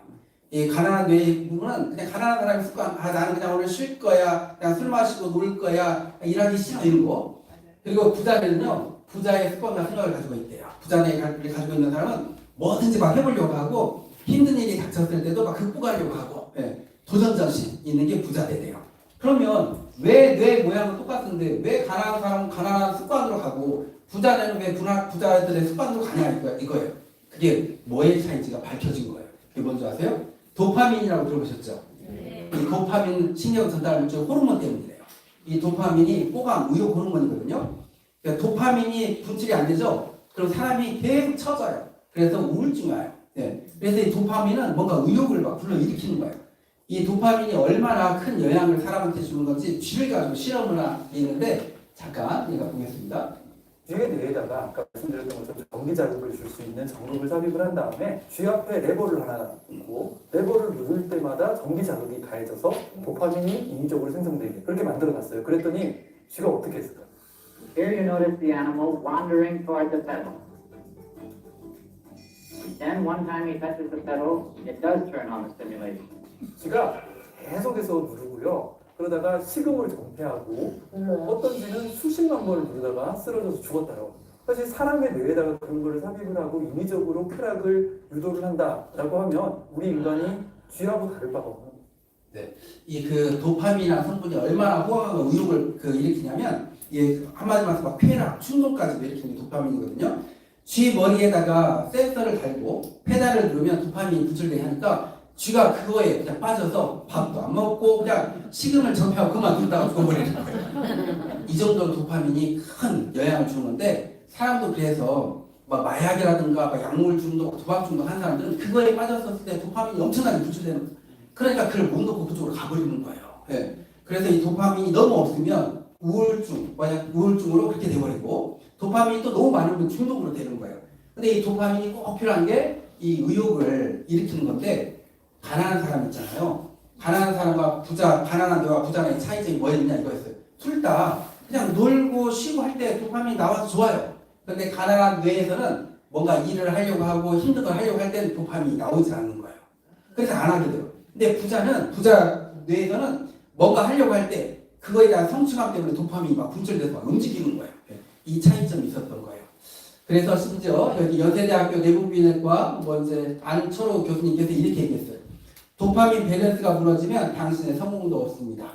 이 가난한 뇌의 부분은 그냥 가난한 사람의 습관, 나는 그냥 오늘 쉴 거야, 그냥 술 마시고 놀 거야, 일하기 싫어 이런 거. 그리고 부자 뇌는요, 부자의 습관과 생각을 가지고 있대요. 부자 뇌를 가지고 있는 사람은 뭐든지 막 해보려고 하고 힘든 일이 닥쳤을 때도 막 극복하려고 하고 도전정신 있는 게 부자 뇌래요. 그러면 왜 뇌 모양은 똑같은데 왜 가난한 사람은 가난한 습관으로 가고 부자는 왜 부자들의 습관으로 가냐 이거예요. 그게 뭐의 차이인지가 밝혀진 거예요. 그게 뭔지 아세요? 도파민이라고 들어보셨죠? 이 도파민 신경 전달 물질 호르몬 때문이래요. 이 도파민이 호감, 의욕 호르몬이거든요. 그러니까 도파민이 분출이 안 되죠? 그럼 사람이 계속 처져요. 그래서 우울증이 와요. 그래서 이 도파민은 뭔가 의욕을 막 불러일으키는 거예요. 이 도파민이 얼마나 큰 영향을 사람한테 주는 건지 쥐를 가지고 실험을 하는데 잠깐 우리가 보겠습니다. 쥐의 뇌에다가 아까 말씀드렸던 것처럼 전기 자극을 줄 수 있는 전극을 삽입을 한 다음에 쥐 앞에 레버를 하나 놓고 레버를 누를 때마다 전기 자극이 가해져서 도파민이 인위적으로 생성되게 그렇게 만들어놨어요. 그랬더니 쥐가 어떻게 했을까요? Here you notice the animal wandering toward the pedal. Then one time he touches the pedal, it does turn on the stimulation. 쥐가 계속해서 누르고요. 그러다가 식음을 정폐하고 어떤 쥐는 수십만 번을 누르다가 쓰러져서 죽었다요. 사실 사람의 뇌에다가 그런 거를 삽입을 하고 인위적으로 쾌락을 유도를 한다라고 하면 우리 인간이 쥐하고 다를 바가 없는 거예요. 이 그 도파민이라는 성분이 얼마나 호감과 의욕을 일으키냐면 한마디로 말해서 막 쾌락, 충동까지 일으키는 게 도파민이거든요. 쥐 머리에다가 센서를 달고 페달을 누르면 도파민이 분출되게 하니까 쥐가 그거에 그냥 빠져서 밥도 안 먹고 그냥 식음을 전폐하고 그만두다가 죽어버리는 거예요. 이 정도로 도파민이 큰 영향을 주는데 사람도 그래서 막 마약이라든가 막 약물 중독, 도박 중독 한 사람들은 그거에 빠졌을 때 도파민이 엄청나게 분출되는 거예요. 그러니까 그걸 못 놓고 그쪽으로 가버리는 거예요. 그래서 이 도파민이 너무 없으면 우울증으로 그렇게 돼버리고 도파민이 또 너무 많으면 중독으로 되는 거예요. 근데 이 도파민이 꼭 필요한 게 이 의욕을 일으키는 건데 가난한 사람 있잖아요. 가난한 사람과 가난한 뇌와 부자 뇌의 차이점이 뭐였냐 이거였어요. 둘 다 그냥 놀고 쉬고 할 때 도파민이 나와서 좋아요. 근데 가난한 뇌에서는 뭔가 일을 하려고 하고 힘든 걸 하려고 할 때는 도파민이 나오지 않는 거예요. 그래서 안 하게 돼요. 근데 부자 뇌에서는 뭔가 하려고 할 때 그거에 대한 성취감 때문에 도파민이 막 분출돼서 막 움직이는 거예요. 이 차이점이 있었던 거예요. 그래서 심지어 여기 연세대학교 내부비내과 뭐 이제 안철호 교수님께서 이렇게 얘기했어요. 도파민 밸런스가 무너지면 당신의 성공도 없습니다.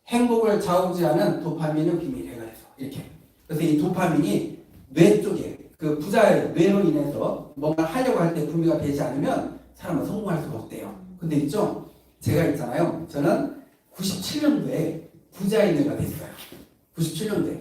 행복을 좌우지하는 도파민은 비밀이에요. 그래서 이렇게. 그래서 이 도파민이 뇌 쪽에 그 부자의 뇌로 인해서 뭔가 하려고 할 때 분비가 되지 않으면 사람은 성공할 수가 없대요. 근데 있죠? 제가 있잖아요. 저는 97년도에 부자의 뇌가 됐어요. 97년도에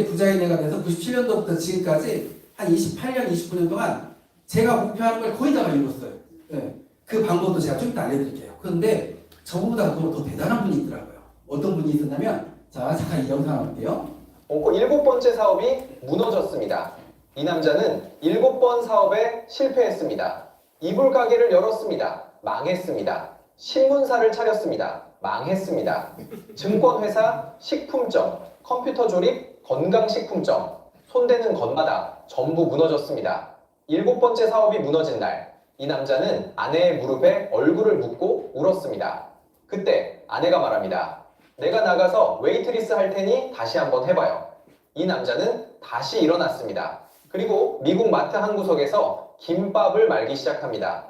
부자의 뇌가 돼서 97년도부터 지금까지 한 28년, 29년 동안 제가 목표하는 걸 거의 다 이뤘어요. 네. 그 방법도 제가 좀 이따 알려드릴게요. 그런데 저보다 더 대단한 분이 있더라고요. 어떤 분이 있었냐면, 자, 잠깐 이 영상 한번 볼게요. 옹코 7번째 사업이 무너졌습니다. 이 남자는 7번 사업에 실패했습니다. 이불 가게를 열었습니다. 망했습니다. 신문사를 차렸습니다. 망했습니다. 증권회사, 식품점, 컴퓨터 조립, 건강식품점, 손대는 것마다 전부 무너졌습니다. 7번째 사업이 무너진 날, 이 남자는 아내의 무릎에 얼굴을 묻고 울었습니다. 그때 아내가 말합니다. 내가 나가서 웨이트리스 할 테니 다시 한번 해봐요. 이 남자는 다시 일어났습니다. 그리고 미국 마트 한 구석에서 김밥을 말기 시작합니다.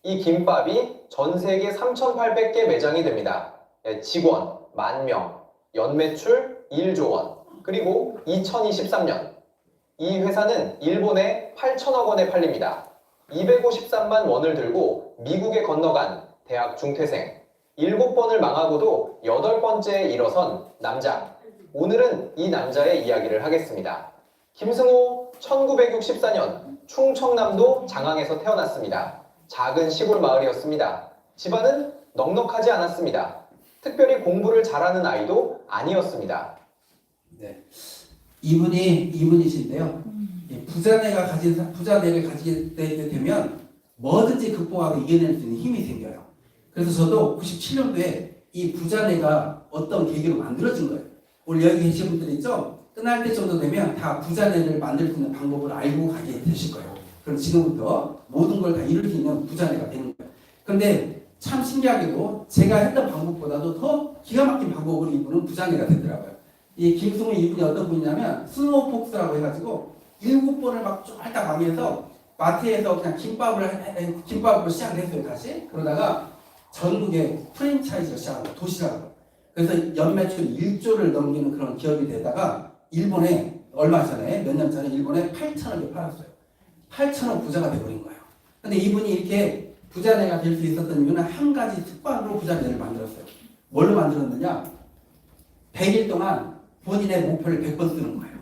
이 김밥이 전 세계 3,800개 매장이 됩니다. 직원 10,000명, 연매출 1조 원, 그리고 2023년 이 회사는 일본에 8천억 원에 팔립니다. 253만 원을 들고 미국에 건너간 대학 중퇴생, 7번을 망하고도 8번째에 일어선 남자. 오늘은 이 남자의 이야기를 하겠습니다. 김승호 1964년 충청남도 장항에서 태어났습니다. 작은 시골 마을이었습니다. 집안은 넉넉하지 않았습니다. 특별히 공부를 잘하는 아이도 아니었습니다. 네. 이분이신데요. 부자네가 부자네를 가지게 되면 뭐든지 극복하고 이겨낼 수 있는 힘이 생겨요. 그래서 저도 97년도에 이 부자네가 어떤 계기로 만들어진 거예요. 오늘 여기 계신 분들 있죠? 끝날 때 정도 되면 다 부자네를 만들 수 있는 방법을 알고 가게 되실 거예요. 그럼 지금부터 모든 걸 다 이룰 수 있는 부자네가 되는 거예요. 그런데 참 신기하게도 제가 했던 방법보다도 더 기가 막힌 방법으로 이분은 부자네가 되더라고요. 이 김승우 이분이 어떤 분이냐면 스노우폭스라고 해가지고 7번을 막 쫄딱 망해서 마트에서 그냥 김밥으로 시작을 했어요. 다시. 그러다가 전국에 프랜차이즈를 시작한 거예요. 도시락으로. 그래서 연매출 1조를 넘기는 그런 기업이 되다가 일본에 얼마 전에 몇 년 전에 일본에 8천억에 팔았어요. 8천억 부자가 돼버린 거예요. 근데 이분이 이렇게 부자네가 될 수 있었던 이유는 한 가지 특권으로 부자네를 만들었어요. 뭘로 만들었느냐? 100일 동안 본인의 목표를 100번 쓰는 거예요.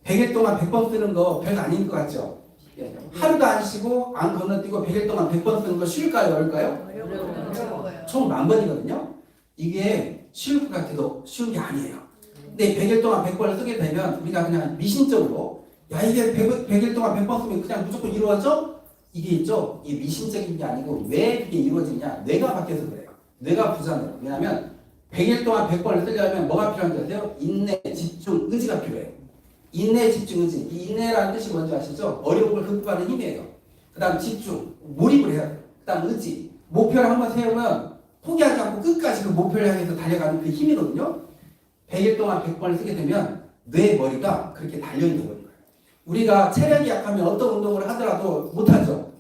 100일 동안 100번 쓰는 거 별거 아닌 것 같죠? 예. 하루도 안 쉬고 안 건너뛰고 100일 동안 100번 쓰는 거 쉬울까요? 어려울까요? 어려워요. 총 10,000번이거든요. 이게 쉬울 것 같아도 쉬운 게 아니에요. 근데 100일 동안 100번을 쓰게 되면 우리가 그냥 미신적으로 야 이게 100일 동안 100번 쓰면 그냥 무조건 이루어져? 이게 있죠? 이게 미신적인 게 아니고 왜 그게 이루어지냐? 뇌가 바뀌어서 그래요. 뇌가 부자네요. 왜냐하면 100일 동안 100번을 쓰려면 뭐가 필요한지 아세요? 인내, 집중, 의지가 필요해요. 인내, 집중, 의지. 이 인내라는 뜻이 뭔지 아시죠? 어려운 걸 극복하는 힘이에요. 그 다음 집중, 몰입을 해야 돼요. 그 다음 의지. 목표를 한번 세우면 포기하지 않고 끝까지 그 목표를 향해서 달려가는 그 힘이거든요. 100일 동안 100번을 쓰게 되면 뇌 머리가 그렇게 달려있는 거예요. 우리가 체력이 약하면 어떤 운동을 하더라도 못하죠.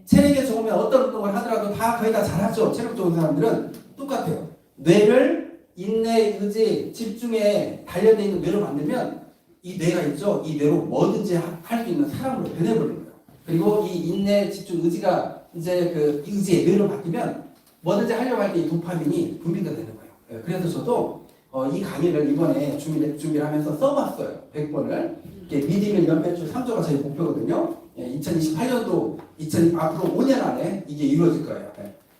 체력이 좋으면 어떤 운동을 하더라도 다 거의 다 잘하죠. 체력 좋은 사람들은 똑같아요. 뇌를 인내, 의지, 집중에 단련되어 있는 뇌로 만들면 이 뇌가 있죠. 이 뇌로 뭐든지 할 수 있는 사람으로 변해버리는 거예요. 그리고 이 인내, 집중, 의지가 이제 그 의지의 뇌로 바뀌면 뭐든지 하려고 할 때 이 도파민이 분비가 되는 거예요. 그래서 저도 이 강의를 이번에 준비를 하면서 써봤어요. 100번을. 미디밀 연매출 3조가 저희 목표거든요. 2028년도 앞으로 5년 안에 이게 이루어질 거예요.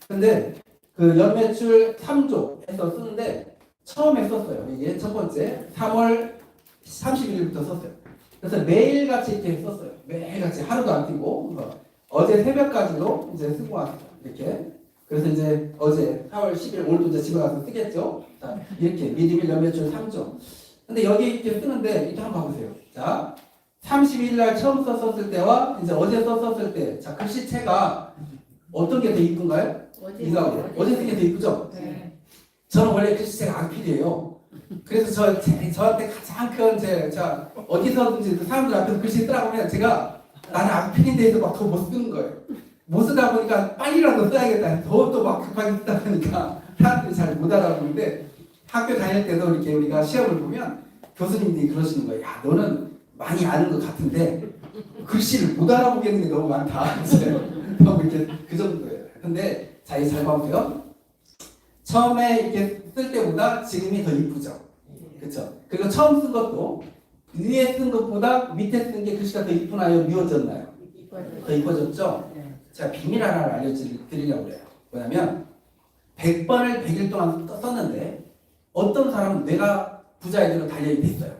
근데 그 연매출 3조에서 쓰는데 처음에 썼어요. 이게 첫 번째 3월 31일부터 썼어요. 그래서 매일같이 이렇게 썼어요. 매일같이 하루도 안 뛰고 어제 새벽까지도 이제 쓰고 왔어요. 이렇게. 그래서 이제 어제 4월 10일 오늘도 이제 집에 가서 쓰겠죠. 자, 이렇게 미디밀 연매출 3조. 근데 여기 이렇게 쓰는데 이렇게 한번 봐보세요. 자, 32일 날 처음 썼을 때와 이제 어제 썼을 때, 자 글씨체가 어떤 게 더 이쁜가요? 어제 쓴 게 더 이쁘죠? 네. 저는 원래 글씨체가 악필이에요. 그래서 저한테 가장 큰 제가 어디서든지 사람들 앞에서 글씨 쓰라고 하면 제가 나는 악필인데도 막 더 못 쓰는 거예요. 못 쓰다 보니까 빨리라도 써야겠다. 더 막 급하게 쓰다 보니까 사람들이 잘 못 알아보는데 학교 다닐 때도 이렇게 우리가 시험을 보면 교수님들이 그러시는 거예요. 야, 너는 많이 아는 것 같은데 글씨를 못 알아보겠는 게 너무 많다. 이제 너무 이렇게 그 정도예요. 근데 잘 봐보세요. 처음에 이렇게 쓸 때보다 지금이 더 이쁘죠. 그렇죠? 그리고 처음 쓴 것도 위에 쓴 것보다 밑에 쓴 게 글씨가 더 이쁘나요? 미워졌나요? 더 이뻐졌죠? 제가 비밀 하나를 알려드리려고 그래요. 뭐냐면 100번을 100일 동안 썼는데 어떤 사람은 뇌가 부자에게로 단련이 됐어요.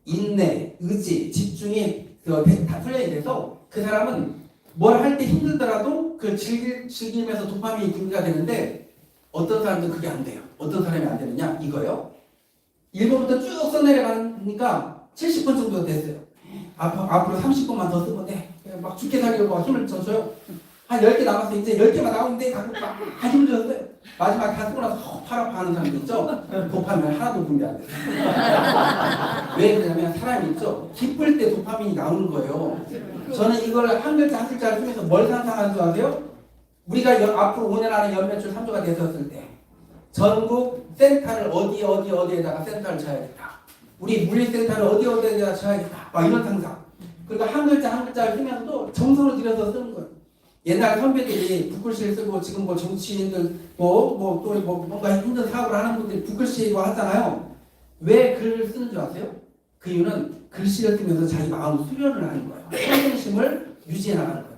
인내, 의지, 집중이 다 훈련이 돼서 그 사람은 뭘 할 때 힘들더라도 그 즐기면서 도파민이 분비가 되는데 어떤 사람들은 그게 안 돼요. 어떤 사람이 안 되느냐? 이거요. 1번부터 쭉 써내려가니까 70번 정도 됐어요. 앞으로 30번만 더 쓰면 돼. 막 죽게 살려고 힘을 줘줘요. 한 10개 남았어. 이제 10개만 나오는데 자꾸 막 힘들었어요. 마지막에 다 쓰고 나서 팔 아파하는 사람도 있죠. 도파민 하나도 분비 안 돼요. 왜 그러냐면 사람이 있죠. 기쁠 때 도파민이 나오는 거예요. 저는 이걸 한 글자 한 글자를 통해서 뭘 상상하는 줄 아세요? 우리가 앞으로 5년 안에 연매출 3조가 됐었을 때 전국 센터를 어디에다가 센터를 쳐야겠다. 우리 물리센터를 어디에다가 쳐야겠다. 막 이런 상상. 그리고 한 글자 한 글자를 쓰면서도 정성을 들여서 쓰는 거예요. 옛날 선배들이 붓글씨를 쓰고 지금 뭐 정치인들 뭔가 힘든 사업을 하는 분들이 붓글씨로 하잖아요. 왜 글을 쓰는 줄 아세요? 그 이유는 글씨를 쓰면서 자기 마음 수련을 하는 거예요. 평정심을 유지해 나가는 거예요.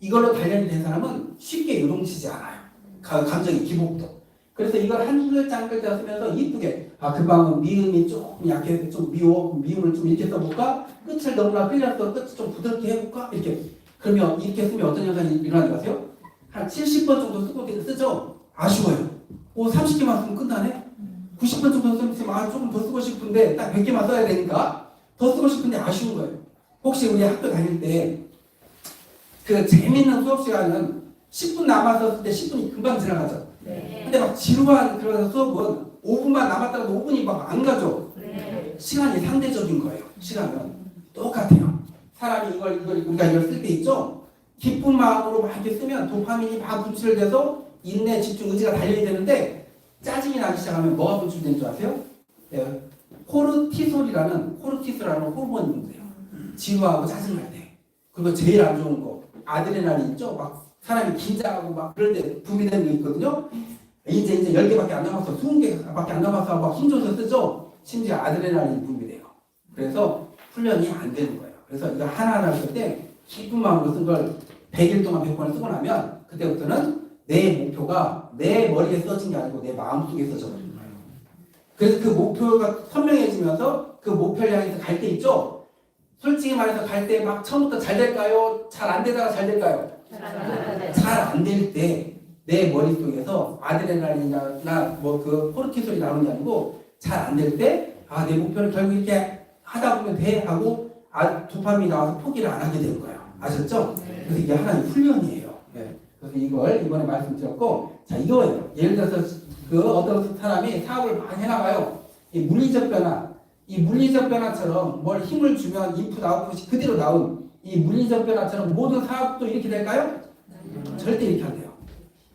이걸로 단련이 된 사람은 쉽게 요동치지 않아요. 감정의 기복도. 그래서 이걸 한 글자 한 글자 쓰면서 이쁘게 그 방은 미음이 조금 약해서 좀 미음을 좀 이렇게 써볼까? 끝을 너무나 흘려서 끝을 좀 부드럽게 해볼까? 이렇게. 그러면 이렇게 쓰면 어떤 현상이 일어나는 것 같아요? 한 70번 정도 쓰죠? 아쉬워요. 30개만 쓰면 끝나네? 90번 정도 쓰면 조금 더 쓰고 싶은데 딱 100개만 써야 되니까 더 쓰고 싶은데 아쉬운 거예요. 혹시 우리 학교 다닐 때 그 재밌는 수업 시간은 10분 남았을 때 10분이 금방 지나가죠? 네. 근데 막 지루한 그런 수업은 5분만 남았다고 5분이 막 안 가죠? 네. 시간이 상대적인 거예요. 시간은 똑같아요. 사람이 우리가 이걸 쓸 때 있죠? 기쁜 마음으로 막 이렇게 쓰면 도파민이 막 분출돼서 인내, 집중, 의지가 단련이 되는데 짜증이 나기 시작하면 뭐가 분출되는 줄 아세요? 네. 코르티솔이라는 호르몬이 있는데요. 지루하고 짜증날 때. 그리고 제일 안 좋은 거 아드레날린 있죠? 막 사람이 긴장하고 막 그럴 때 분비되는 게 있거든요. 이제 10개밖에 안 남았어. 20개밖에 안 남았어. 막 힘줘서 쓰죠? 심지어 아드레날린이 분비돼요. 그래서 훈련이 안 되는 거예요. 그래서 이거 하나하나 쓸 때 기쁜 마음으로 쓴 걸 100일 동안 100번을 쓰고 나면 그때부터는 내 목표가 내 머리에 써진 게 아니고 내 마음속에 써져버린 거예요. 그래서 그 목표가 선명해지면서 그 목표를 향해서 갈 때 있죠? 솔직히 말해서 갈 때 막 처음부터 잘 될까요? 잘 안 되다가 잘 될까요? 잘 안 될 때 내 머릿속에서 아드레날린이나 그 코르티솔이 나오는 게 아니고 잘 안 될 때 내 목표를 결국 이렇게 하다 보면 돼 하고 도파민이 나와서 포기를 안 하게 되는 거예요. 아셨죠? 그래서 이게 하나의 훈련이에요. 네. 그래서 이걸 이번에 말씀드렸고, 자 이거예요. 예를 들어서 그 어떤 사람이 사업을 많이 해나가요. 이 물리적 변화처럼 뭘 힘을 주면 인풋 아웃풋이 그대로 나온 이 물리적 변화처럼 모든 사업도 이렇게 될까요? 절대 이렇게 안 돼요.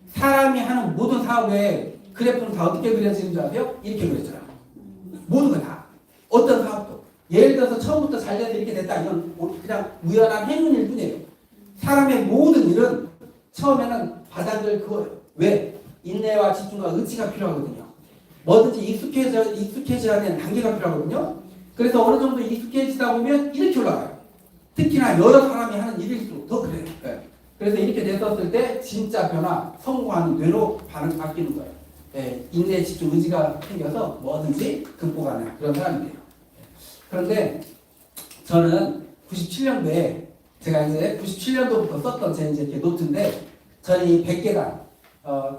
사람이 하는 모든 사업의 그래프는 다 어떻게 그려지는 줄 아세요? 이렇게 그려져요. 모든 거 다. 어떤 사업도. 예를 들어서 처음부터 잘 돼서 이렇게 됐다. 이건 그냥 우연한 행운일 뿐이에요. 사람의 모든 일은 처음에는 바닥을 그어요. 왜? 인내와 집중과 의지가 필요하거든요. 뭐든지 익숙해져야 되는 단계가 필요하거든요. 그래서 어느 정도 익숙해지다 보면 이렇게 올라가요. 특히나 여러 사람이 하는 일일수록 더 그래요. 네. 그래서 이렇게 됐었을 때 진짜 변화, 성공하는 뇌로 바뀌는 거예요. 네. 인내, 집중, 의지가 생겨서 뭐든지 극복하는 그런 사람이 돼요. 그런데 저는 97년도에 제가 이제 97년도부터 썼던 제 이제 노트인데 저는 100계단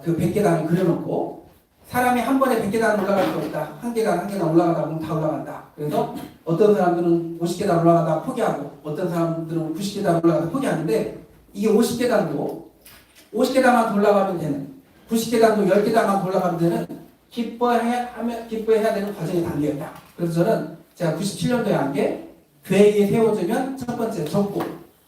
그 100계단을 그려놓고 사람이 한 번에 100계단 올라갈 수 없다. 한 계단 올라가다 보면 다 올라간다. 그래서 어떤 사람들은 50계단 올라가다 포기하고 어떤 사람들은 90계단 올라가다 포기하는데 이게 50계단만 올라가면 되는 90계단도 10계단만 올라가면 되는 기뻐해야 되는 과정의 단계였다. 그래서 저는 제가 97년도에 한 게 계획이 세워지면 첫 번째 적고,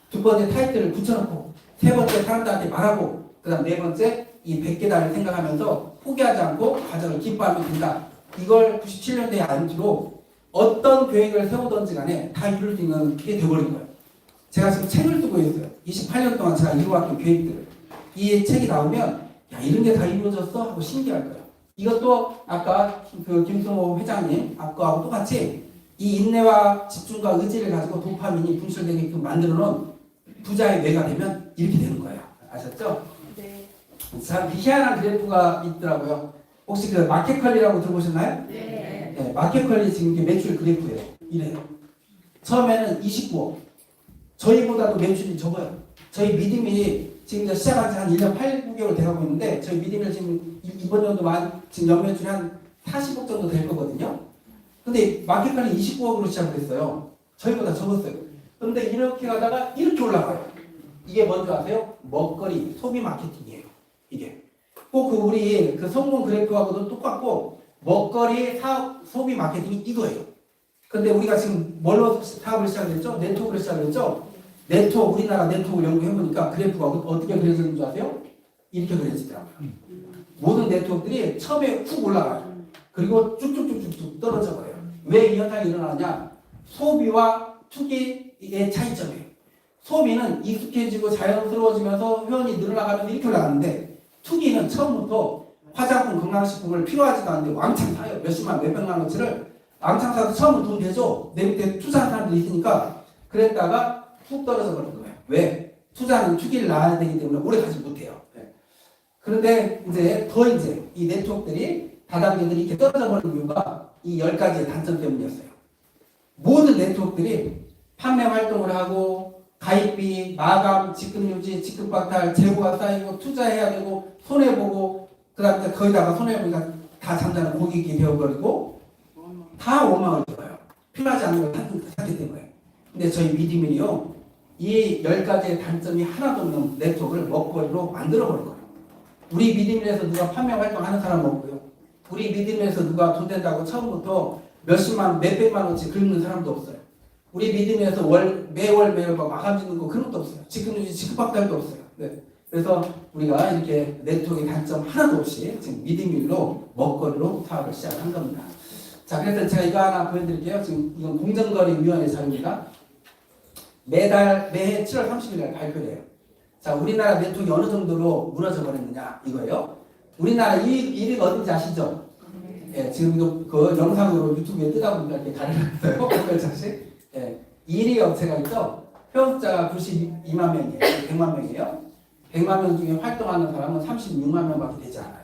두 번째 타이틀을 붙여놓고, 세 번째 사람들한테 말하고, 그 다음 네 번째 이 100계단을 생각하면서 포기하지 않고 과정을 기뻐하면 된다. 이걸 97년도에 안 뒤로 어떤 계획을 세우든지 간에 다 이룰 수 있는 게 돼버린 거예요. 제가 지금 책을 쓰고 있어요. 28년 동안 제가 이루어왔던 계획들을. 이 책이 나오면 야 이런 게 다 이루어졌어? 하고 신기할 거예요. 이것도 아까 그 김승호 회장님 아까하고 똑같이 이 인내와 집중과 의지를 가지고 도파민이 분출되게끔 만들어 놓은 부자의 뇌가 되면 이렇게 되는 거예요. 아셨죠? 네. 참 희한한 그래프가 있더라고요. 혹시 그 마켓컬리라고 들어보셨나요? 네. 네, 마켓컬리 지금 이게 매출 그래프예요. 이래요. 처음에는 29억. 저희보다도 매출이 적어요. 저희 믿음이 지금 이제 시작한 지 한 1년 8, 9개월 돼가고 있는데 저희 믿음이 지금 이번 연도만 지금 연매출이 한 40억 정도 될 거거든요. 근데 마켓컬리 29억으로 시작을 했어요. 저희보다 적었어요. 그런데 이렇게 가다가 이렇게 올라가요. 이게 뭔지 아세요? 먹거리, 소비 마케팅이에요. 이게. 꼭 그 우리 그 성공 그래프하고도 똑같고 먹거리 사업, 소비 마케팅이 이거예요. 근데 우리가 지금 뭘로 사업을 시작했죠? 네트워크를 시작했죠? 네트워크, 우리나라 네트워크 연구해보니까 그래프가 어떻게 그려지는 줄 아세요? 이렇게 그려지더라고요. 모든 네트워크들이 처음에 훅 올라가요. 그리고 쭉쭉쭉쭉 떨어져 버려요. 왜 이 현상이 일어나냐? 소비와 투기의 차이점이에요. 소비는 익숙해지고 자연스러워지면서 회원이 늘어나가면서 이렇게 올라가는데 투기는 처음부터 화장품, 건강식품을 필요하지도 않은데 왕창 사요. 몇십만, 몇백만 원치를 왕창 사서 처음은 돈 되죠. 내 밑에 투자하는 사람들이 있으니까 그랬다가 훅 떨어져 버린 거예요. 왜? 투자는 투기를 낳아야 되기 때문에 오래 가지 못해요. 그런데 이제 이 네트워크들이 다단계들이 이렇게 떨어져 버리는 이유가 이 10가지의 단점 때문이었어요. 모든 네트워크들이 판매 활동을 하고 가입비, 마감, 직급유지, 직급박탈, 재고가 쌓이고 투자해야 되고 손해보고 그 다음에 거기다가 손해보니까 다 잠자는 고객이 되어버리고 다 원망을 들어요. 필요하지 않은 걸 샀기 때문에. 근데 저희 미디밀이요. 이 10가지의 단점이 하나도 없는 네트워크를 먹거리로 만들어버린 거예요. 우리 미디밀에서 누가 판매 활동하는 사람 없고요. 우리 미디밀에서 누가 돈 된다고 처음부터 몇십만, 몇백만 원치 긁는 사람도 없어요. 우리 믿음에서 매월 마감 짓는 거 그런 것도 없어요. 직급유지, 직급박탈도 없어요. 네. 그래서 우리가 이렇게 네트워크의 단점 하나도 없이 지금 믿음일로 먹거리로 사업을 시작한 겁니다. 자, 그래서 제가 이거 하나 보여드릴게요. 지금 이건 공정거래위원회 자료입니다. 매해 7월 30일 날 발표돼요. 자, 우리나라 네트워크가 어느 정도로 무너져 버렸느냐 이거예요. 우리나라 1위가 어딘지 아시죠? 예, 지금 이거 그 영상으로 유튜브에 뜨다 보니까 이렇게 가려놨어요. 몇 장씩. 예, 1위 업체가 있죠. 회원자가 92만 명이에요. 100만 명이에요. 100만 명 중에 활동하는 사람은 36만 명밖에 되지 않아요.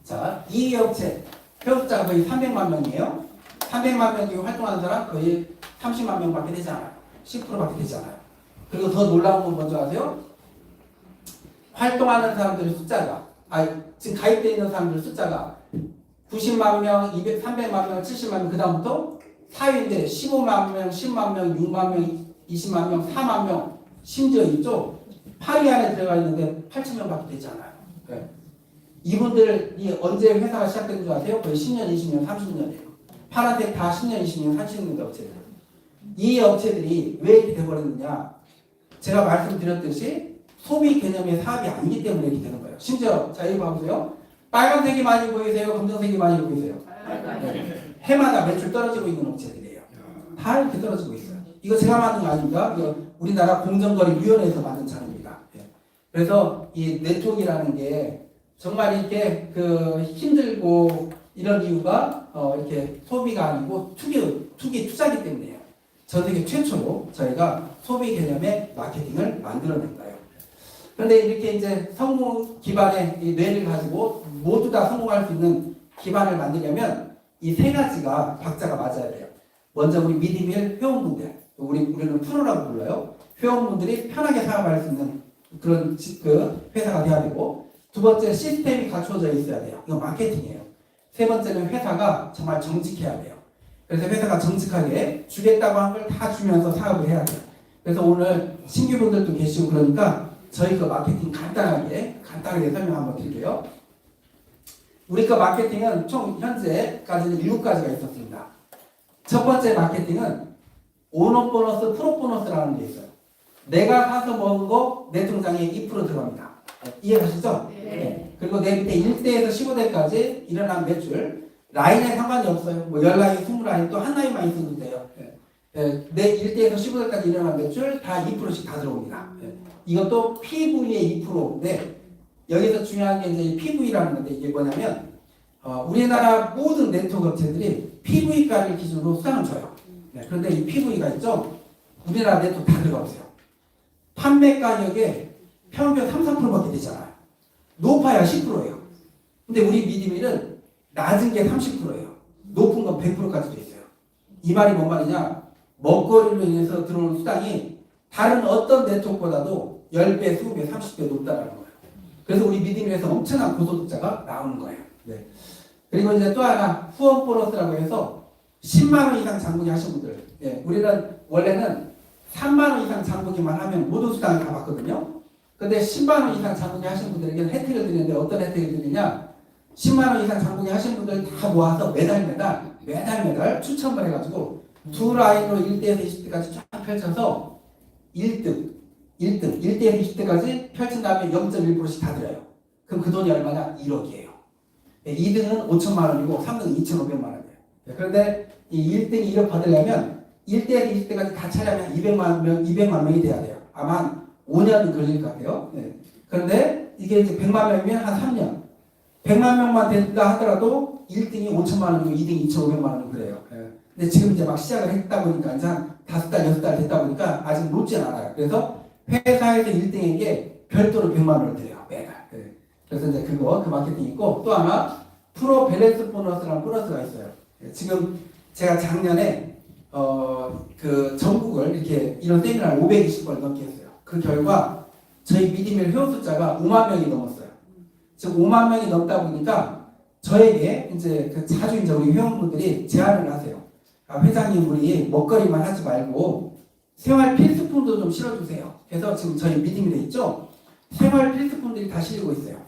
자, 2위 업체 회원자가 거의 300만 명이에요. 300만 명 중에 활동하는 사람 거의 30만 명밖에 되지 않아요. 10%밖에 되지 않아요. 그리고 더 놀라운 건 뭔지 아세요? 활동하는 사람들의 숫자가 지금 가입되어 있는 사람들의 숫자가 90만 명, 300만 명, 70만 명 그 다음부터 4위인데 15만 명, 10만 명, 6만 명, 20만 명, 4만 명 심지어 있죠. 8위 안에 들어가 있는데 8천 명밖에 되지 않아요. 네. 이분들이 언제 회사가 시작된 줄 아세요? 거의 10년, 20년, 30년이에요. 파란색 다 10년, 20년, 30년 업체들. 이 업체들이 왜 이렇게 돼버렸느냐? 제가 말씀드렸듯이 소비 개념의 사업이 아니기 때문에 이렇게 되는 거예요. 심지어 자 이거 봐보세요. 빨간색이 많이 보이세요? 검정색이 많이 보이세요? 네. 해마다 매출 떨어지고 있는 업체들이에요. 다 이렇게 떨어지고 있어요. 이거 제가 만든 거 아닙니다. 이거 우리나라 공정거래위원회에서 만든 자료입니다. 그래서 이 네트워크라는 게 정말 이렇게 그 힘들고 이런 이유가 이렇게 소비가 아니고 투기 투자기 때문이에요. 전 세계 최초로 저희가 소비 개념의 마케팅을 만들어낸 거예요. 그런데 이렇게 이제 성공 기반의 이 뇌를 가지고 모두 다 성공할 수 있는 기반을 만들려면 이 세 가지가 박자가 맞아야 돼요. 먼저 우리 미디밀 회원분들, 우리는 프로라고 불러요. 회원분들이 편하게 사업할 수 있는 그런 그 회사가 돼야 되고, 두 번째 시스템이 갖추어져 있어야 돼요. 이거 마케팅이에요. 세 번째는 회사가 정말 정직해야 돼요. 그래서 회사가 정직하게 주겠다고 한 걸 다 주면서 사업을 해야 돼요. 그래서 오늘 신규분들도 계시고 그러니까 저희 그 마케팅 간단하게 설명 한번 드릴게요. 우리 거 마케팅은 총 현재까지는 7가지가 있었습니다. 첫 번째 마케팅은 온업 보너스, 프로 보너스라는 게 있어요. 내가 사서 먹은 거 내 통장에 2% 들어갑니다. 이해가시죠? 네. 그리고 내 밑에 1대에서 15대까지 일어난 매출, 라인에 상관이 없어요. 뭐 10라인, 20라인 또 한 라인만 있어도 돼요. 내 1대에서 15대까지 일어난 매출 다 2%씩 다 들어옵니다. 이것도 PV의 2%인데 여기서 중요한 게 이제 PV라는 건데 이게 뭐냐면 우리나라 모든 네트워크 업체들이 PV가를 기준으로 수당을 줘요. 그런데 이 PV가 있죠? 우리나라 네트워크 다 들어가보세요. 판매 가격에 평균 3-4%밖에 되잖아요. 높아야 10%예요. 근데 우리 미디밀은 낮은 게 30%예요. 높은 건 100%까지도 있어요. 이 말이 뭔 말이냐? 먹거리로 인해서 들어오는 수당이 다른 어떤 네트워크보다도 10배, 20배, 30배 높다는 거예요. 그래서 우리 미디밀에서 엄청난 고소득자가 나오는 거예요. 네. 그리고 이제 또 하나 후원 보너스라고 해서 10만 원 이상 장부기 하신 분들, 우리는 원래는 3만 원 이상 장부기만 하면 모든 수당을 다 받거든요. 근데 10만 원 이상 장부기 하신 분들에게는 혜택을 드리는데 어떤 혜택을 드리냐? 10만 원 이상 장부기 하신 분들 다 모아서 매달 추첨을 해가지고 두 라인으로 1대에서 20대까지 쫙 펼쳐서 1대에서 20대까지 펼친 다음에 0.1%씩 다 드려요. 그럼 그 돈이 얼마냐? 1억이에요. 2등은 5천만 원이고 3등은 2,500만 원이에요. 그런데 이 1등이 1억 받으려면 1대에서 20대까지 다 차려면 200만 명이 돼야 돼요. 아마 한 5년은 걸릴 것 같아요. 그런데 이게 이제 100만 명이면 한 3년. 100만 명만 된다 하더라도 1등이 5천만 원이고 2등이 2,500만 원이고 그래요. 근데 지금 이제 막 시작을 했다 보니까 이제 한 5달, 6달 됐다 보니까 아직 높진 않아요. 그래서 회사에서 1등에게 별도로 100만 원을 드려요. 매달. 그래서 이제 그 마케팅이 있고 또 하나 프로 밸런스 보너스라는 보너스가 있어요. 지금 제가 작년에 그 전국을 이렇게 이런 세미나를 520번 넘게 했어요. 그 결과 저희 미디밀 회원 숫자가 5만 명이 넘었어요. 즉 5만 명이 넘다 보니까 저에게 이제 자주 이제 우리 회원분들이 제안을 하세요. 회장님 우리 먹거리만 하지 말고 생활 필수품도 좀 실어주세요. 그래서 지금 저희 미디밀에 있죠. 생활 필수품들이 다 실리고 있어요.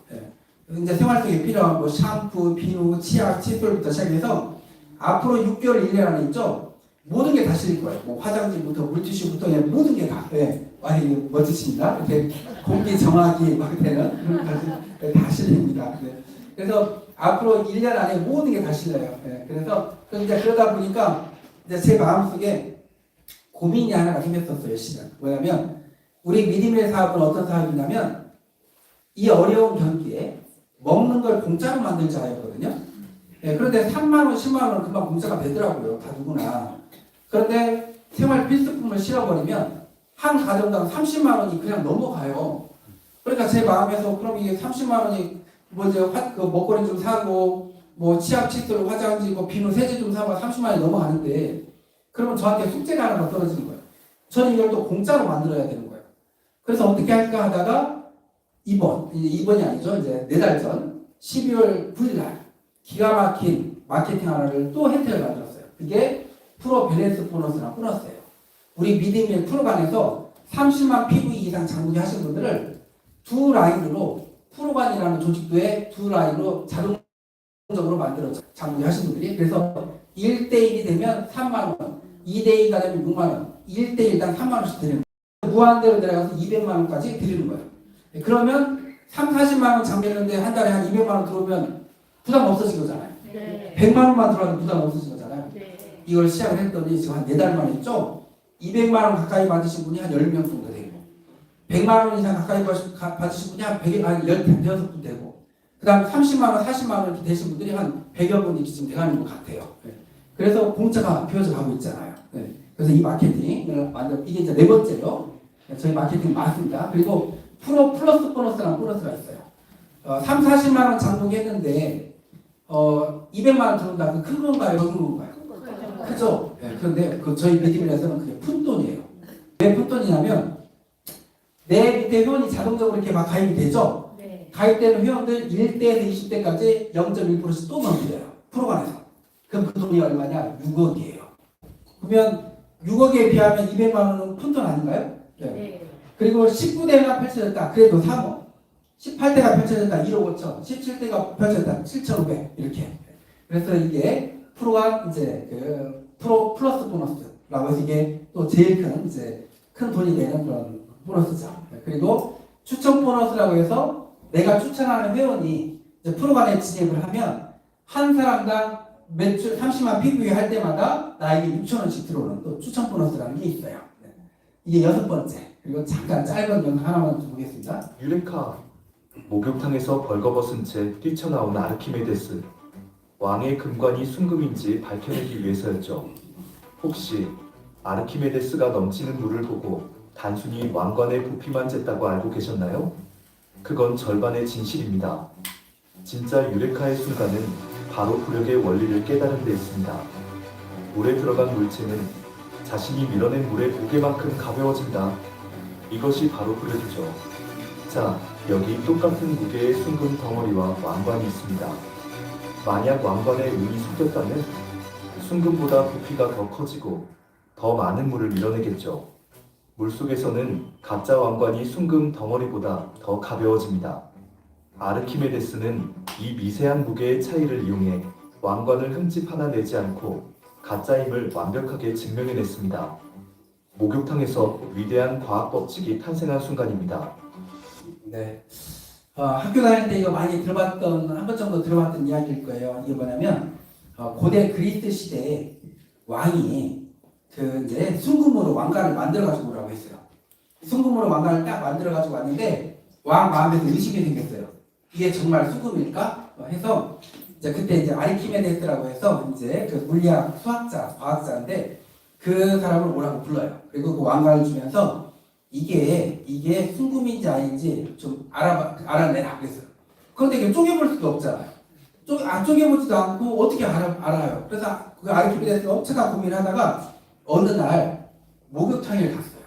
이제 생활 속에 필요한 뭐 샴푸, 비누, 치약, 칫솔부터 시작해서 앞으로 6개월 1년 안에 있죠. 모든 게 다 실릴 거예요. 뭐 화장지부터 물티슈부터 모든 게 다. 와 이게 멋지십니다. 이렇게 공기 정화기 막 되는 그런 것까지 다 실립니다. 그래서 앞으로 1년 안에 모든 게 다 실려요. 그래서 이제 그러다 보니까 이제 제 마음속에 고민이 하나가 생겼었어요. 시간. 뭐냐면 우리 미디밀 사업은 어떤 사업이냐면 이 어려운 경기에 먹는 걸 공짜로 만들자였거든요. 그런데 3만 원, 10만 원 금방 공짜가 되더라고요. 다 누구나. 그런데 생활 필수품을 실어버리면 한 가정당 30만 원이 그냥 넘어가요. 그러니까 제 마음에서 그럼 이게 30만 원이 뭐 이제 먹거리 좀 사고 뭐 치약, 칫솔, 화장지, 뭐 비누, 세제 좀 사고 30만 원이 넘어가는데 그러면 저한테 숙제가 하나가 떨어지는 거예요. 저는 이걸 또 공짜로 만들어야 되는 거예요. 그래서 어떻게 할까 하다가 이번이 아니죠. 이제 4달 전 12월 9일 날 기가 막힌 마케팅 하나를 또 혜택을 만들었어요. 그게 프로 밸런스 보너스라는 보너스예요. 우리 미디밀 프로관에서 30만 PV 이상 장부기 하신 분들을 두 라인으로 프로관이라는 조직도에 두 라인으로 자동적으로 만들어서 장부기 하신 분들이 그래서 1대1이 되면 3만 원, 2대2가 되면 6만 원, 1대1당 3만 원씩 드리는 거예요. 무한대로 내려가서 200만 원까지 드리는 거예요. 그러면 30-40만 원 장비했는데 한 달에 한 200만 원 들어오면 부담 없어진 거잖아요. 100만 원만 들어와도 부담 없어진 거잖아요. 이걸 시작을 했더니 지금 한 4달 만에 있죠. 200만 원 가까이 받으신 분이 한 10명 정도 되고 100만 원 이상 가까이 받으신 분이 한 16분 되고 그 다음 30만 원, 40만 원 이렇게 되신 분들이 한 100여 분이 지금 돼가는 것 같아요. 그래서 공짜가 피어져 가고 있잖아요. 그래서 이 마케팅을 만들어 이게 이제 4번째로 저희 마케팅 맞습니다. 그리고 프로 플러스 보너스라는 보너스가 있어요. 30-40만 원 장부기 했는데 200만 원 들어온다. 그 큰 건가요? 적은 건가요? 크죠? 그런데 저희 미디밀에서는 그게 푼돈이에요. 왜 푼돈이냐면 내 밑에 회원이 자동적으로 이렇게 막 가입이 되죠? 가입되는 회원들 1대에서 20대까지 0.1%씩 또 넘겨요. 프로관에서. 그럼 그 돈이 얼마냐? 6억이에요. 그러면 6억에 비하면 200만 원은 푼돈 아닌가요? 그리고 19대나 펼쳐졌다. 그래도 3억. 18대가 펼쳐졌다 1억 5천, 17대가 펼쳐졌다 7,500 이렇게. 그래서 이게 프로가 이제 그 프로 플러스 보너스라고 해서 이게 또 제일 큰 이제 큰 돈이 되는 그런 보너스죠. 그리고 추천 보너스라고 해서 내가 추천하는 회원이 이제 프로그램에 진입을 하면 한 사람당 매출 30만 PV 할 때마다 나에게 6,000원씩 들어오는 또 추천 보너스라는 게 있어요. 이게 6번째. 그리고 잠깐 짧은 영상 하나만 좀 보겠습니다. 유레카. 목욕탕에서 벌거벗은 채 뛰쳐나온 아르키메데스. 왕의 금관이 순금인지 밝혀내기 위해서였죠. 혹시 아르키메데스가 넘치는 물을 보고 단순히 왕관의 부피만 쟀다고 알고 계셨나요? 그건 절반의 진실입니다. 진짜 유레카의 순간은 바로 부력의 원리를 깨달은 데 있습니다. 물에 들어간 물체는 자신이 밀어낸 물의 무게만큼 가벼워진다. 이것이 바로 부력이죠. 자, 여기 똑같은 무게의 순금 덩어리와 왕관이 있습니다. 만약 왕관에 운이 섞였다면 순금보다 부피가 더 커지고 더 많은 물을 밀어내겠죠. 물속에서는 가짜 왕관이 순금 덩어리보다 더 가벼워집니다. 아르키메데스는 이 미세한 무게의 차이를 이용해 왕관을 흠집 하나 내지 않고 가짜임을 완벽하게 증명해냈습니다. 목욕탕에서 위대한 과학 법칙이 탄생한 순간입니다. 네. 학교 다닐 때 이거 많이 들어봤던, 한 번 정도 들어봤던 이야기일 거예요. 이게 뭐냐면, 고대 그리스 시대에 왕이 그 이제 순금으로 왕관을 만들어가지고 오라고 했어요. 순금으로 왕관을 딱 만들어가지고 왔는데, 왕 마음에서 의심이 생겼어요. 이게 정말 순금일까? 해서, 이제 그때 이제 아르키메데스라고 해서 이제 그 물리학 수학자, 과학자인데, 그 사람을 오라고 불러요. 그리고 그 왕관을 주면서, 이게 순금인지 아닌지 좀 알아내라 그랬어요. 그런데 이게 쪼개볼 수도 없잖아요. 쪼개보지도 않고 어떻게 알아요. 그래서 그 아르키메데스가 엄청난 고민을 하다가 어느 날 목욕탕에 갔어요.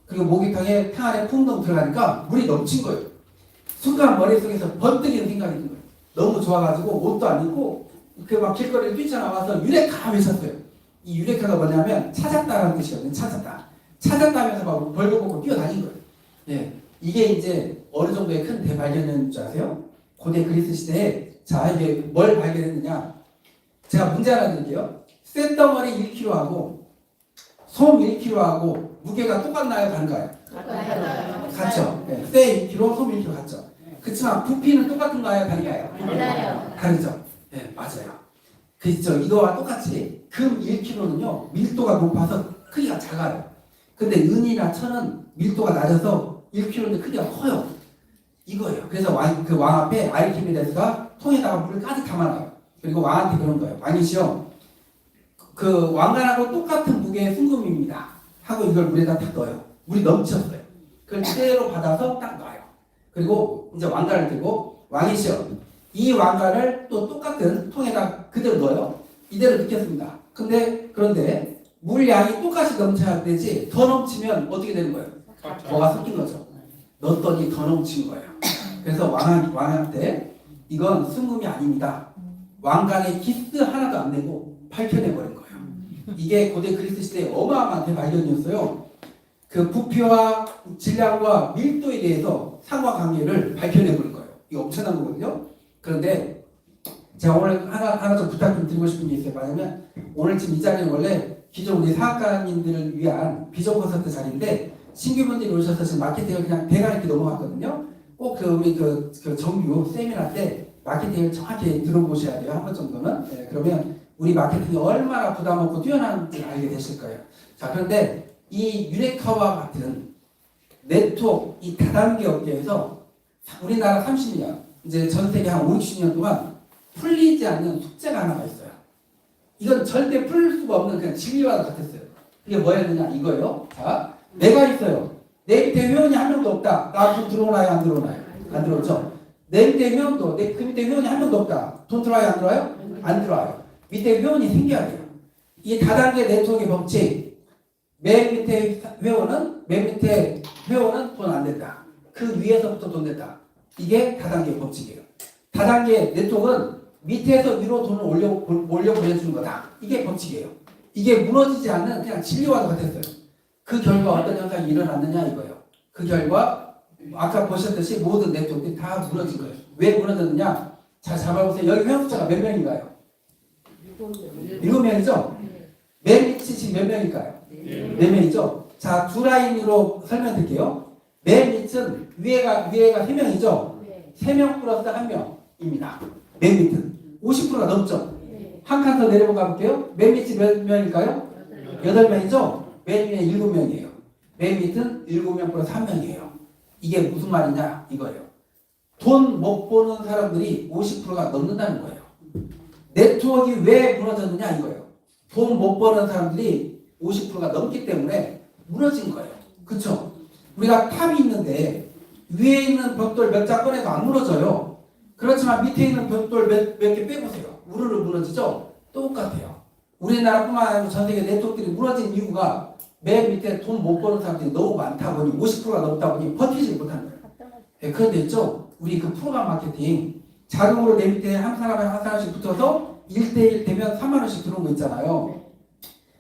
그리고 목욕탕에 탕 안에 풍덩 들어가니까 물이 넘친 거예요. 순간 머릿속에서 번뜩이는 생각이 든 거예요. 너무 좋아가지고 옷도 안 입고 그 막 길거리를 뛰쳐나와서 유레카 외쳤어요. 이 유레카가 뭐냐면 찾았다라는 뜻이거든요. 찾았다면서 막 벌거벗고 뛰어다닌 거예요. 예, 이게 이제 어느 정도의 큰 대발견인 줄 아세요? 고대 그리스 시대에 자 이게 뭘 발견했느냐? 제가 문제 하나 드릴게요. 쇳덩어리 1kg하고 솜 1kg하고 무게가 똑같나요? 다른가요? 같죠. 네, 쇠 1kg, 솜 1kg 같죠. 그렇지만 부피는 똑같은가요? 다른가요? 다르죠. 네, 맞아요. 그렇죠. 이거와 똑같이 금 1kg는요 밀도가 높아서 크기가 작아요. 근데 은이나 천은 밀도가 낮아서 1kg인데 크기가 커요. 이거예요. 그래서 그 왕 앞에 아르키메데스가 통에다가 물을 가득 담아놔요. 그리고 왕한테 그런 거예요. 왕이시여, 그 왕관하고 똑같은 무게의 순금입니다. 하고 이걸 물에다 딱 넣어요. 물이 넘쳤어요. 그걸 그대로 받아서 딱 놔요. 그리고 이제 왕관을 들고 왕이시여, 이 왕관을 또 똑같은 통에다 그대로 넣어요. 이대로 넣겠습니다. 그런데 물량이 똑같이 넘쳐야 되지 더 넘치면 어떻게 되는 거예요? 뭐가 섞인 거죠. 넣었더니 더 넘친 거예요. 그래서 왕한테 이건 순금이 아닙니다. 왕관에 기스 하나도 안 내고 밝혀내버린 거예요. 이게 고대 그리스 시대의 어마어마한 대발견이었어요. 그 부피와 질량과 밀도에 대해서 상관관계를 밝혀내버린 거예요. 이거 엄청난 거거든요. 그런데 제가 오늘 하나 좀 부탁 좀 드리고 싶은 게 있어요. 뭐냐면 오늘 지금 이 자리는 원래 기존 우리 사학과님들을 위한 비전 콘서트 자리인데 신규분들이 오셔서 지금 마케팅을 그냥 대강 이렇게 넘어갔거든요. 꼭 우리 그 정규 세미나 때 마케팅을 정확히 들어보셔야 돼요. 한 번 정도는. 네, 그러면 우리 마케팅이 얼마나 부담 없고 뛰어난지 알게 되실 거예요. 자, 그런데 이 유레카와 같은 네트워크, 이 다단계 업계에서 우리나라 30년, 이제 전 세계 한 5, 60년 동안 풀리지 않는 숙제가 하나가 있어요. 이건 절대 풀 수가 없는 그냥 진리와 같았어요. 그게 뭐였느냐 이거예요. 자, 내가 있어요. 내 밑에 회원이 한 명도 없다. 나 돈 들어오나요? 안 들어오나요? 안 들어오죠. 내 밑에 회원도, 그 밑에 회원이 한 명도 없다. 돈 들어와요? 안 들어와요? 안 들어와요. 밑에 회원이 생겨야 돼요. 이 다단계 네트워크의 법칙. 맨 밑에 회원은 돈 안 된다. 그 위에서부터 돈 된다. 이게 다단계 법칙이에요. 다단계 네트워크는 밑에서 위로 돈을 올려 보내주는 거다. 이게 법칙이에요. 이게 무너지지 않는 그냥 진리와도 같았어요. 그 결과 어떤 현상이 일어났느냐 이거예요. 그 결과 아까 보셨듯이 모든 네트워크들이 다 무너진 거예요. 왜 무너졌느냐? 잘 잡아보세요. 여기 회원숫자가 몇 명인가요? 7명이죠? 맨 밑이 지금 몇 명일까요? 4명이죠? 자, 두 라인으로 설명드릴게요. 맨 밑은 위에가 3명이죠? 3명 플러스 1명입니다. 맨 밑은 50%가 넘죠? 한 칸 더 내려가 볼게요. 맨 밑이 몇 명일까요? 8명이죠? 맨 위에 7명이에요. 맨 밑은 7명 플러스 1명이에요. 이게 무슨 말이냐 이거예요. 돈 못 버는 사람들이 50%가 넘는다는 거예요. 네트워크가 왜 무너졌느냐 이거예요. 돈 못 버는 사람들이 50%가 넘기 때문에 무너진 거예요. 그쵸? 우리가 탑이 있는데 위에 있는 벽돌 몇 자 꺼내도 안 무너져요. 그렇지만 밑에 있는 벽돌 몇 개 빼보세요. 우르르 무너지죠? 똑같아요. 우리나라뿐만 아니라 전 세계 네트워크들이 무너진 이유가 맨 밑에 돈 못 버는 사람들이 너무 많다 보니 50%가 넘다 보니 버티지 못하는 거예요. 네, 그런데 있죠? 우리 그 프로그램 마케팅 자동으로 내 밑에 한 사람씩 붙어서 1대1 되면 3만 원씩 들어온 거 있잖아요.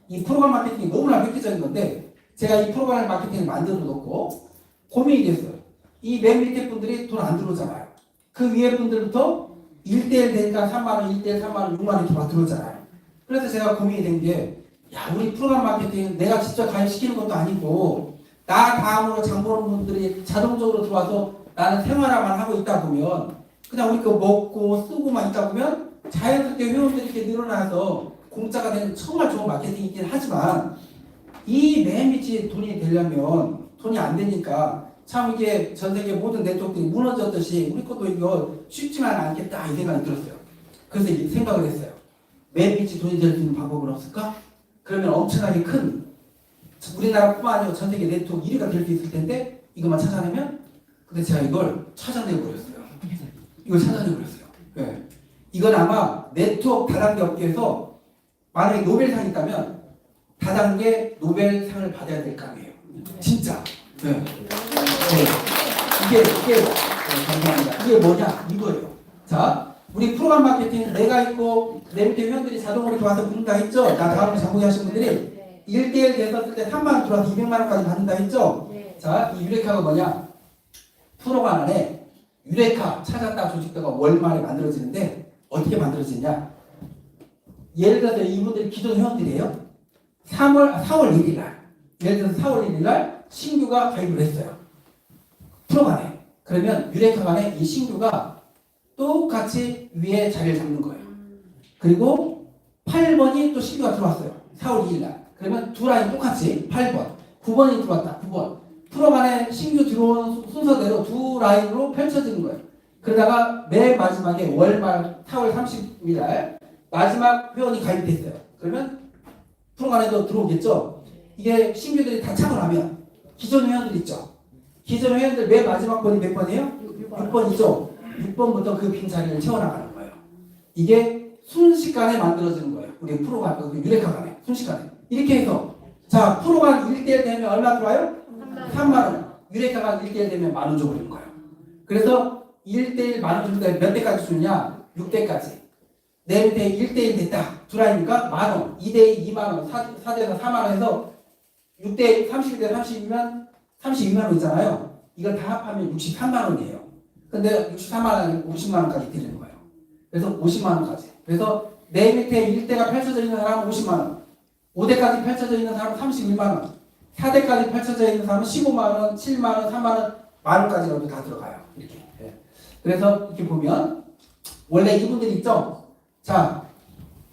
이 프로그램 마케팅이 너무나 획기적인 건데 제가 이 프로그램 마케팅을 만들어 놓고 고민이 됐어요. 이 맨 밑에 분들이 돈 안 들어오잖아요. 그 위에 분들부터 1대1 되니까 3만 원, 1대1 3만 원, 6만 원 이렇게 막 들어오잖아요. 그래서 제가 고민이 된 게 야, 우리 프로그램 마케팅 내가 직접 가입시키는 것도 아니고 나 다음으로 장 보는 분들이 자동적으로 들어와서 나는 생활화만 하고 있다 보면 그냥 우리 거 먹고 쓰고만 있다 보면 자연스럽게 회원들이 이렇게 늘어나서 공짜가 되는 정말 좋은 마케팅이긴 하지만 이 맨 밑이 돈이 되려면 돈이 안 되니까 참 이게 전 세계 모든 네트워크들이 무너졌듯이 우리 것도 이거 쉽지만 않겠다 이 생각이 들었어요. 그래서 이 생각을 했어요. 맨 밑이 돈이 될 수 있는 방법은 없을까? 그러면 엄청나게 큰 우리나라뿐만 아니라 전 세계 네트워크 1위가 될 수 있을 텐데 이것만 찾아내면 근데 제가 이걸 찾아내버렸어요. 이걸 찾아내버렸어요. 네. 이건 아마 네트워크 다단계 업계에서 만약에 노벨상이 있다면 다단계 노벨상을 받아야 될 감이에요. 진짜. 네. 네. 이게 감사합니다. 이게 뭐냐 이거예요. 자, 우리 프로그램 마케팅 내가 있고 내 밑에 회원들이 자동으로 들어와서 붙는다 했죠. 나 다음에 장보기 하신 분들이 1대1 됐었을 때 3만 원 들어와서 200만 원까지 받는다 했죠. 자, 이 유레카가 뭐냐? 프로그램 안에 유레카 찾았다 조직도가 월말에 만들어지는데 어떻게 만들어지냐? 예를 들어서 이분들이 기존 회원들이에요. 4월 1일 날 예를 들어서 4월 1일 날 신규가 가입을 했어요. 프로그램에. 그러면 유레카 안에 이 신규가 똑같이 위에 자리를 잡는 거예요. 그리고 8번이 또 신규가 들어왔어요. 4월 2일 날. 그러면 두 라인 똑같이 8번, 9번이 들어왔다. 9번. 프로그램에 신규 들어온 순서대로 두 라인으로 펼쳐지는 거예요. 그러다가 맨 마지막에 월말 4월 30일 날 마지막 회원이 가입됐어요. 그러면 프로그램에도 들어오겠죠. 이게 신규들이 다 차고 나면 기존 회원들 있죠. 기존 회원들 맨 마지막 번이 몇 번이에요? 6번이죠. 6번부터 그 빈 자리를 채워나가는 거예요. 이게 순식간에 만들어지는 거예요. 우리 프로그램, 유레카 간에 순식간에. 이렇게 해서 자 프로그램 1대1 되면 얼마 들어와요? 3만 원. 유레카가 1대1 되면 만 원 줘버리는 거예요. 그래서 1대1 만 원 주는데 몇 대까지 주느냐? 6대까지. 내 밑에 1대1 됐다. 두 라인이니까 만 원. 2대2 2만 원. 4대에서 4만 원 해서 6대 31대 32면 32만 원이잖아요. 이걸 다 합하면 63만 원이에요. 근데 63만 원, 50만 원까지 드리는 거예요. 그래서 50만 원까지. 그래서 내 밑에 1대가 펼쳐져 있는 사람은 50만 원. 5대까지 펼쳐져 있는 사람은 31만 원. 4대까지 펼쳐져 있는 사람은 15만 원, 7만 원, 3만 원, 만 원까지라도 다 들어가요. 이렇게. 네. 그래서 이렇게 보면 원래 이분들이 있죠. 자,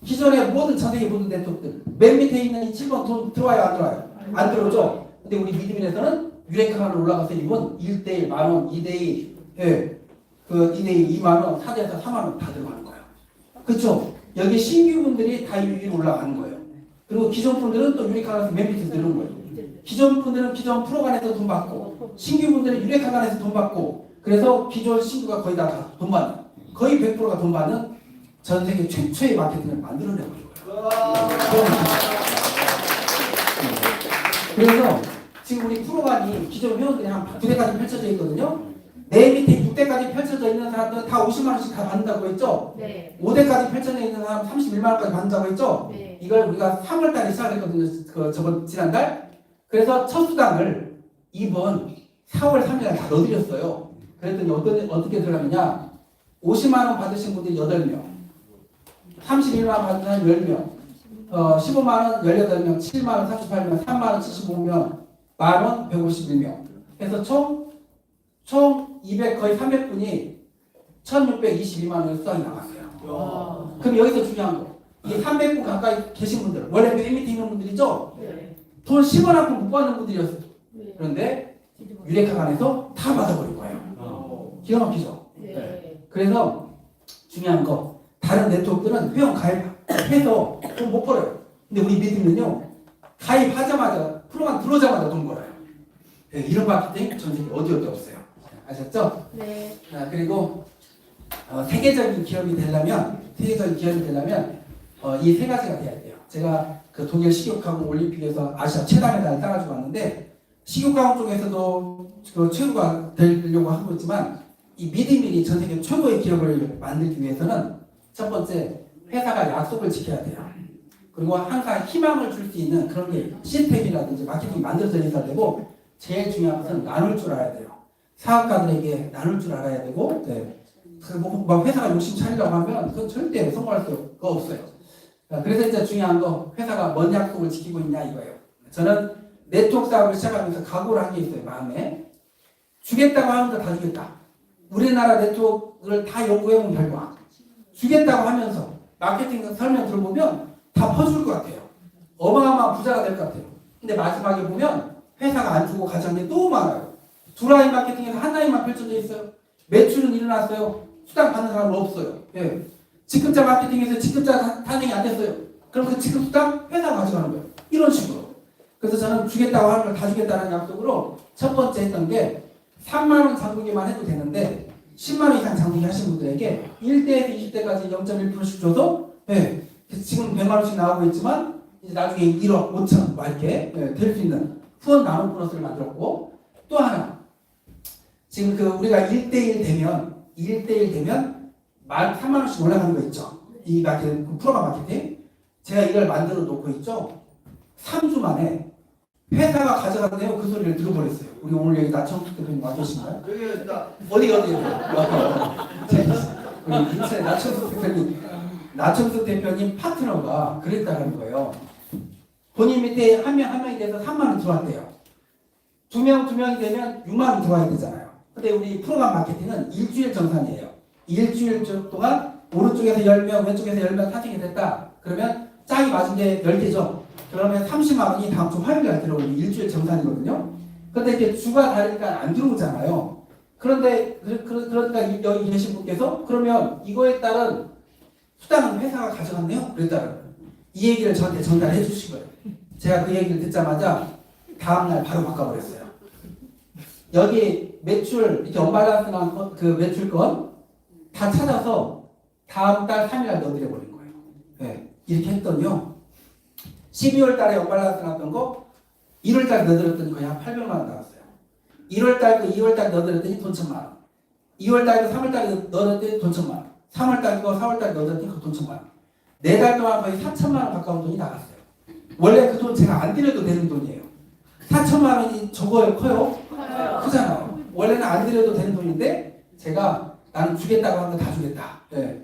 기존의 모든 전 세계 모든 네트워크들 맨 밑에 있는 이 7번 돈 들어와요, 안 들어와요? 안 들어오죠. 근데 우리 미드민에서는 유레카로 올라가서 이분 1대1 만 원, 2대2 예, 그 2대2 2만 원, 4대에서 4만 원 다 들어가는 거예요. 그렇죠? 여기 신규 분들이 다 위로 올라가는 거예요. 그리고 기존 분들은 또 유레카에서 맨 밑에 들어오는 거예요. 기존 분들은 기존 프로간에서 돈 받고 신규 분들은 유레카간에서 돈 받고 그래서 기존 신규가 거의 다 돈 받는 거의 100%가 돈 받는 전 세계 최초의 마케팅을 만들어내고 있어요. 그래서 지금 우리 프로간이 기존 회원들이 한 9대까지 펼쳐져 있거든요. 내 밑에 6대까지 펼쳐져 있는 사람들은 다 50만 원씩 다 받는다고 했죠. 네. 5대까지 펼쳐져 있는 사람 31만 원까지 받는다고 했죠. 네. 이걸 우리가 3월 달에 시작했거든요. 저번 지난달. 그래서 첫 수당을 이번 4월 3일날 다 넣어드렸어요. 그랬더니 어떻게 들어가느냐. 50만 원 받으신 분들이 8명, 31만 원 받은 사람이 10명, 15만 원 18명, 7만 원 38명, 3만 원 75명, 만 원 151명. 그래서 총 200 거의 300분이 1,622만 원의 수당이 나갔어요. 그럼 여기서 중요한 거. 이 300분 가까이 계신 분들, 원래 팬 밑에 있는 분들이죠? 돈 10원 한 푼 못 받는 분들이었어요. 그런데 유레카 안에서 다 받아버린 거예요. 기가 막히죠? 그래서 중요한 거, 다른 네트워크는 회원 가입해서 돈 못 벌어요. 근데 우리 믿음은요, 가입하자마자 프로그램 들어오자마자 돈 벌어요. 네, 이런 마케팅 전 세계 어디 없어요. 아셨죠? 네. 그리고 세계적인 기업이 되려면 이 세 가지가 돼야 돼요. 제가 그 독일 식육가공 올림픽에서 아시아 최다 메달을 따가지고 왔는데, 식육가공 쪽에서도 그 최고가 되려고 하고 있지만, 이 미드밀이 전 세계 최고의 기업을 만들기 위해서는 첫 번째, 회사가 약속을 지켜야 돼요. 그리고 항상 희망을 줄 수 있는 그런 게 시스템이라든지 마케팅이 만들어져 있어야 되고, 제일 중요한 것은 나눌 줄 알아야 돼요. 사업가들에게 나눌 줄 알아야 되고, 네. 뭐 회사가 욕심 차리려고 하면 그건 절대 성공할 수가 없어요. 그래서 이제 중요한 거, 회사가 뭔 약속을 지키고 있냐 이거예요. 저는 네트워크 사업을 시작하면서 각오를 한 게 있어요. 마음에 주겠다고 하는 거 다 주겠다. 우리나라 네트워크를 다 연구해본 결과 주겠다고 하면서 마케팅 설명 들어보면 다 퍼줄 것 같아요. 어마어마한 부자가 될 것 같아요. 근데 마지막에 보면 회사가 안 주고 가져간 게 너무 많아요. 두 라인 마케팅에서 한 라인만 펼쳐져 있어요. 매출은 일어났어요. 수당 받는 사람은 없어요. 예. 직급자 마케팅에서 직급자 탄생이 안 됐어요. 그럼 그 직급 수당 회사가 가져가는 거예요. 이런 식으로. 그래서 저는 주겠다고 하는 걸 다 주겠다는 약속으로 첫 번째 했던 게 3만 원 장부기만 해도 되는데 10만 원 이상 장부기 하신 분들에게 1대에서 20대까지 0.1%씩 줘서 예. 지금 100만 원씩 나오고 있지만 이제 나중에 1억 5천 막 이렇게 될 수 있는 후원 나눔 보너스를 만들었고, 또 하나 지금 그 우리가 1대1 되면 3만 원씩 올라가는 거 있죠. 이 마케팅, 프로그램 마케팅. 제가 이걸 만들어 놓고 있죠. 3주 만에 회사가 가져갔네요. 그 소리를 들어버렸어요. 우리 오늘 여기 나청숙 대표님 와 계신가요? 어디요? 우리 인천의 나청숙 대표님 파트너가 그랬다는 거예요. 본인 밑에 한 명이 돼서 3만 원 들어왔대요. 두 명이 되면 6만 원 들어와야 되잖아요. 근데 우리 프로그램 마케팅은 일주일 정산이에요. 일주일 동안 오른쪽에서 10명, 왼쪽에서 10명 타겟이 됐다. 그러면 짝이 맞은 게 10개죠. 그러면 30만 원이 다음 주 화요일날 들어오는 일주일 정산이거든요. 그런데 이렇게 주가 다르니까 안 들어오잖아요. 그런데 그러니까 여기 계신 분께서 그러면 이거에 따른 수당은 회사가 가져갔네요. 그랬다는 이 얘기를 저한테 전달해 주신 거예요. 제가 그 얘기를 듣자마자 다음날 바로 바꿔버렸어요. 여기 매출 이렇게 언밸런스 난 그 매출권 다 찾아서 다음 달 3일날 넣어드려 버린 거예요. 네, 이렇게 했더니요. 12월 달에 언밸런스 났던 거 1월 달에 넣어드렸더니 거의 한 800만 원 나왔어요. 1월 달도 2월 달에 넣어드렸더니 돈 1,000만 원. 2월 달도 3월 달에 넣어드렸더니 돈 1,000만 원. 3월 달도 4월 달에 넣어드렸더니 그 돈 1,000만 원. 4달 동안 거의 4천만 원 가까운 돈이 나갔어요. 원래 그 돈 제가 안 드려도 되는 돈이에요. 4천만 원이 적어요? 커요? 크잖아요. 원래는 안 드려도 되는 돈인데 제가 나는 주겠다고 한 거 다 주겠다. 네.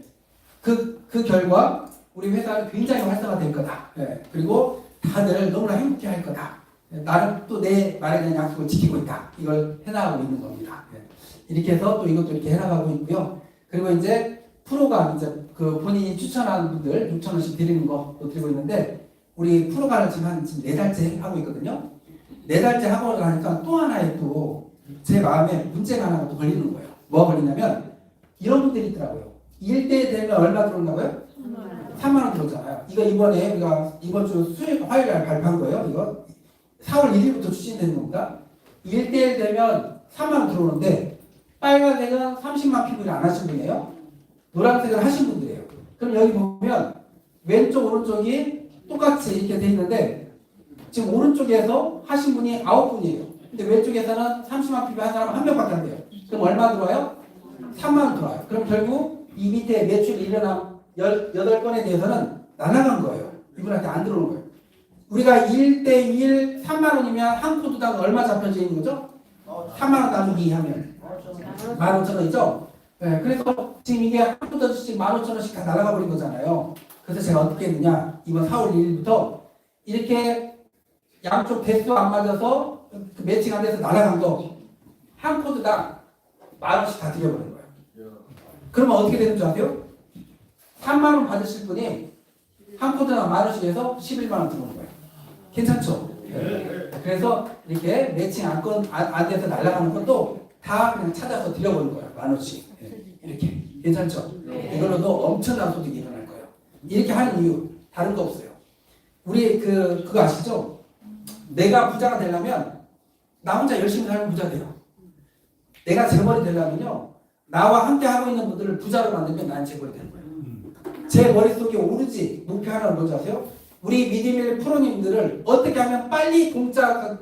그 결과 우리 회사는 굉장히 활성화될 거다. 네. 그리고 다들 너무나 행복해 할 거다. 나는 또 내 말에 대한 약속을 지키고 있다. 이걸 해나가고 있는 겁니다. 네. 이렇게 해서 또 이것도 이렇게 해나가고 있고요. 그리고 이제 프로가 이제 그 본인이 추천하는 분들 6,000원씩 드리는 것도 드리고 있는데, 우리 프로가를 지금 4달째 하고 있거든요. 4달째 하고 하니까 또 하나의 또 제 마음에 문제가 하나가 또 걸리는 거예요. 뭐가 걸리냐면 이런 분들이 있더라고요. 1대 되면 얼마 들어온다고요? 3만 원 들어오잖아요. 이거 이번에 우리가 이번 주 수요일 화요일날 발표한 거예요. 이거 4월 1일부터 추진되는 겁니다. 1대1 되면 3만 원 들어오는데 빨간색은 30만 PV를 안 하신 분이에요. 노란색을 하신 분들이에요. 그럼 여기 보면 왼쪽 오른쪽이 똑같이 이렇게 돼 있는데 지금 오른쪽에서 하신 분이 9분이에요. 근데 왼쪽에서는 30만 PV 한 사람은 1명밖에 안 돼요. 그럼 얼마 들어와요? 3만 원 들어와요. 그럼 결국 이 밑에 매출이 일어난 18건에 대해서는 날아간 거예요. 이분한테 안 들어오는 거예요. 우리가 1대1 3만 원이면 한 코드당 얼마 잡혀져 있는 거죠? 3만 원 나누기 하면 15,000원이죠. 네, 그래서 지금 이게 한 푼씩 15,000원씩 다 날아가 버린 거잖아요. 그래서 제가 어떻게 했느냐, 이번 4월 1일부터 이렇게 양쪽 대수 안 맞아서 그 매칭 안 돼서 날아간 거 한 코드당 10,000원씩 다 드려버린 거예요. 그러면 어떻게 되는 줄 아세요? 3만 원 받으실 분이 한 코드당 10,000원씩 해서 11만 원 들어오는 거예요. 괜찮죠? 네. 그래서 이렇게 매칭 안 돼서 날아가는 것도 다 그냥 찾아서 드려버린 거예요. 10,000원씩. 이렇게. 괜찮죠? 이걸로도 엄청난 소득이 일어날 거예요. 이렇게 하는 이유 다른 거 없어요. 우리 그거 아시죠? 내가 부자가 되려면 나 혼자 열심히 살면 부자 돼요. 내가 재벌이 되려면요, 나와 함께 하고 있는 분들을 부자로 만들면 난 재벌이 되는 거예요. 제 머릿속에 오르지 목표 하나는 뭔지 아세요? 우리 미디밀 프로님들을 어떻게 하면 빨리 공짜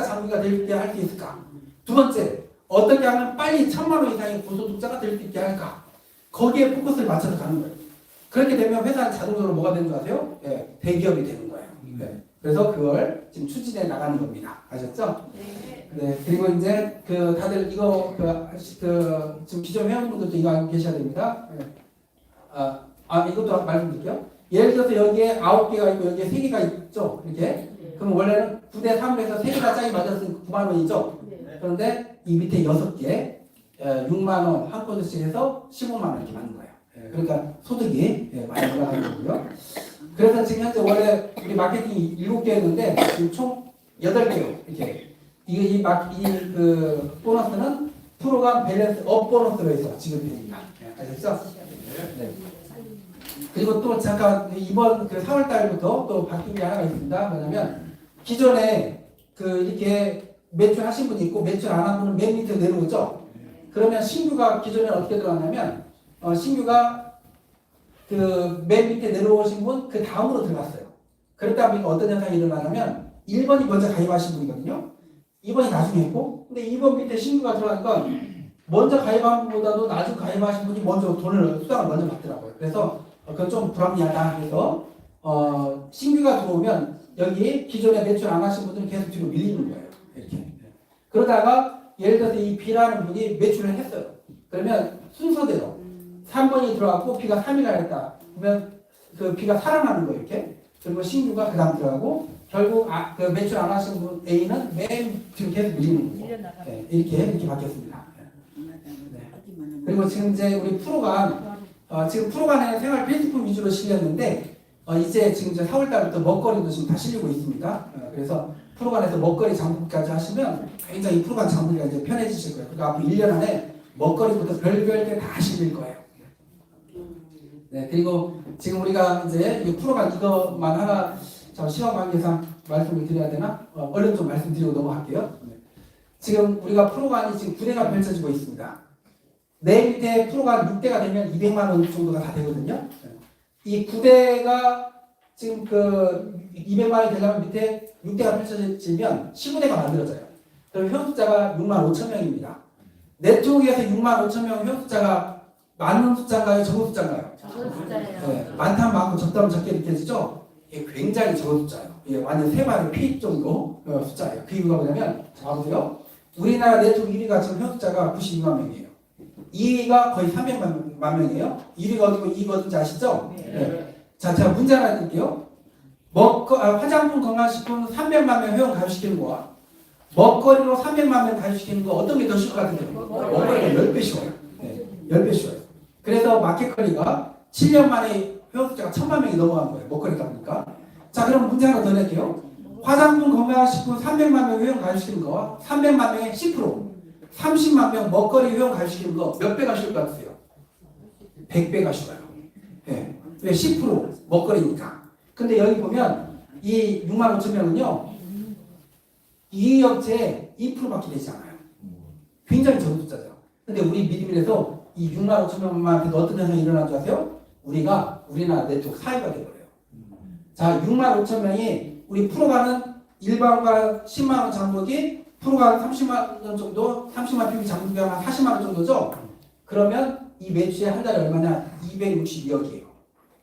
장비가 될 수 있게 할 수 있을까? 두 번째, 어떻게 하면 빨리 1,000만 원 이상의 고소득자가 될 수 있게 할까? 거기에 포커스를 맞춰서 가는 거예요. 그렇게 되면 회사는 자동적으로 뭐가 되는 줄 아세요? 예, 대기업이 되는 거예요. 네. 그래서 그걸 지금 추진해 나가는 겁니다. 아셨죠? 네. 그리고 이제 다들 이거 지금 기존 회원분들도 이거 알고 계셔야 됩니다. 네. 이것도 말씀드릴게요. 예를 들어서 여기에 9개가 있고 여기에 3개가 있죠. 이렇게. 그럼 원래는 9대 3에서 3개가 짝이 맞았으니까 9만 원이죠. 그런데 이 밑에 6개 6만 원 한 코드씩 해서 15만 원 이렇게 받는 거예요. 그러니까 소득이 많이 올라가는 거고요. 그래서 지금 현재 원래 우리 마케팅이 7개였는데 지금 총 8개요. 이렇게. 이 보너스는 프로가 밸런스 업 보너스로 해서 지급됩니다. 아셨죠? 네. 그리고 또 잠깐 이번 4월 달부터 또 바뀐 게 하나가 있습니다. 뭐냐면 기존에 이렇게 매출하신 분이 있고 매출 안 한 분은 맨 밑에 내려오죠. 그러면 신규가 기존에 어떻게 들어가냐면 신규가 맨 밑에 내려오신 분 그 다음으로 들어갔어요. 그렇다 보니까 어떤 현상이 일어나냐면 1번이 먼저 가입하신 분이거든요. 2번이 나중에 있고, 근데 2번 밑에 신규가 들어가니까 먼저 가입한 분보다도 나중에 가입하신 분이 먼저 수당을 먼저 받더라고요. 그래서 그건 좀 불합리하다 해서 신규가 들어오면 여기 기존에 매출 안 하신 분들은 계속 뒤로 밀리는 거예요. 이렇게. 그러다가 예를 들어서 이 B라는 분이 매출을 했어요. 그러면 순서대로 3번이 들어갔고 B가 3이 가겠다. 그러면 B가 살아나는 거예요. 이렇게. 그리고 신규가 그 다음 들어가고 결국 매출 안 하신 분 A는 맨 뒤로 계속 밀리는 거예요. 네, 이렇게 바뀌었습니다. 네. 그리고 지금 이제 우리 프로가 지금 프로간의 생활 필수품 위주로 실렸는데 이제 지금 이제 4월 달부터 먹거리도 지금 다 실리고 있습니다. 그래서 프로간에서 먹거리 장부까지 하시면 굉장히 프로간 장부가 이제 편해지실 거예요. 그러니까 앞으로 1년 안에 먹거리부터 별별 게 다 실릴 거예요. 네, 그리고 지금 우리가 이제 이 프로간 이것만 하나 시간 관계상 말씀을 드려야 되나? 얼른 좀 말씀드리고 넘어갈게요. 네. 지금 우리가 프로간이 지금 9대가 펼쳐지고 있습니다. 내 밑에 프로간 6대가 되면 200만 원 정도가 다 되거든요. 이 9대가 지금 200만 원이 되려면 밑에 6대가 펼쳐지면 19대가 만들어져요. 그럼 회원숫자가 6만 5천 명입니다. 네트워크에서 6만 5천 명 회원숫자가 많은 숫자인가요? 적은 숫자인가요? 적은 숫자예요. 네, 많다면 많고 적다면 적게 느껴지죠? 이게 굉장히 적은 숫자예요. 이게 완전 세 마리 피 정도 숫자예요. 그 이유가 뭐냐면, 자 보세요. 우리나라 네트워크 1위가 지금 회원숫자가 92만 명이에요. 2위가 거의 300만 명이에요. 1위가 어디고 2위가 어딘지 아시죠? 네. 자, 제가 문제 하나 드릴게요. 화장품 건강식품 300만 명 회원 가입시키는 거와 먹거리로 300만 명 가입시키는 거 어떤 게 더 쉬울 것 같은데요? 먹거리가 10배 쉬워요. 네, 10배 쉬워요. 그래서 마켓컬리가 7년 만에 회원 숫자가 1,000만 명이 넘어간 거예요. 먹거리다 보니까. 자, 그럼 문제 하나 더 낼게요. 화장품 건강식품 300만 명 회원 가입시키는 거와 300만 명의 10%, 30만 명 먹거리 회원 가입시키는 거 몇 배가 쉬울 것 같으세요? 100배가 쉬워요. 네. 왜? 10% 먹거리니까. 근데 여기 보면 이 6만 5천 명은요. 이 업체에 2%밖에 되지 않아요. 굉장히 적은 숫자죠. 근데 우리 미디밀에서 이 6만 5천 명한테 어떤 현상이 일어난 줄 아세요? 우리나라 네트워크 4위가 되버려요. 자, 6만 5천 명이 우리 프로가는 일반과 10만 원 장벽이 프로가는 30만 원 정도, 30만 PB 장벽이 한 40만 원 정도죠? 그러면 이 매출이 한 달에 얼마냐? 262억이에요.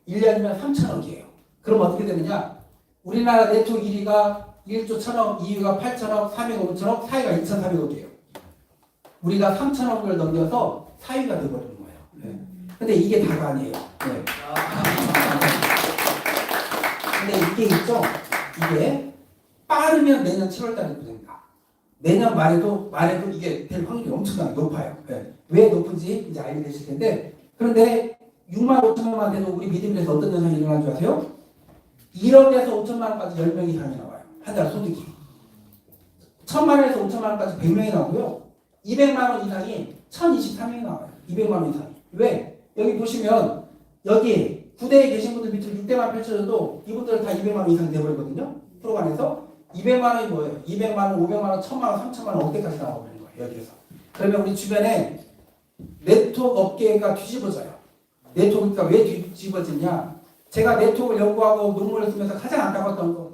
1년이면 3천억이에요. 그럼 어떻게 되느냐? 우리나라 네트워크 1위가 1조 1천억, 2위가 8천억, 3위가 5천억, 4위가 2,400억이에요. 우리가 3천억을 넘겨서 4위가 돼버리는 거예요. 네. 근데 이게 다가 아니에요. 네. 근데 이게 있죠. 이게 빠르면 내년 7월달에 됩니다. 내년 말에도 이게 될 확률이 엄청나게 높아요. 네. 왜 높은지 이제 알게 되실 텐데, 그런데 6만 5천만 돼도 우리 미드밀에서 어떤 현상이 일어나는 줄 아세요? 1억에서 5천만 원까지 10명 이상이 나와요. 한 달 소득이. 1,000만 원에서 5천만 원까지 100명이 나오고요. 200만 원 이상이 1,023명이 나와요. 200만 원 이상이. 왜? 여기 보시면 여기 부대에 계신 분들 밑으로 6대만 펼쳐져도 이분들은 다 200만 원 이상 돼버리거든요. 프로간에서 200만 원이 뭐예요? 200만 원, 500만 원, 1,000만 원, 3,000만 원 억대까지 나와버리는 거예요. 여기에서. 그러면 우리 주변에 네트워크 업계가 뒤집어져요. 네트워크가 왜 뒤집어지냐? 제가 네트워크를 연구하고 논문을 쓰면서 가장 안타까웠던 거,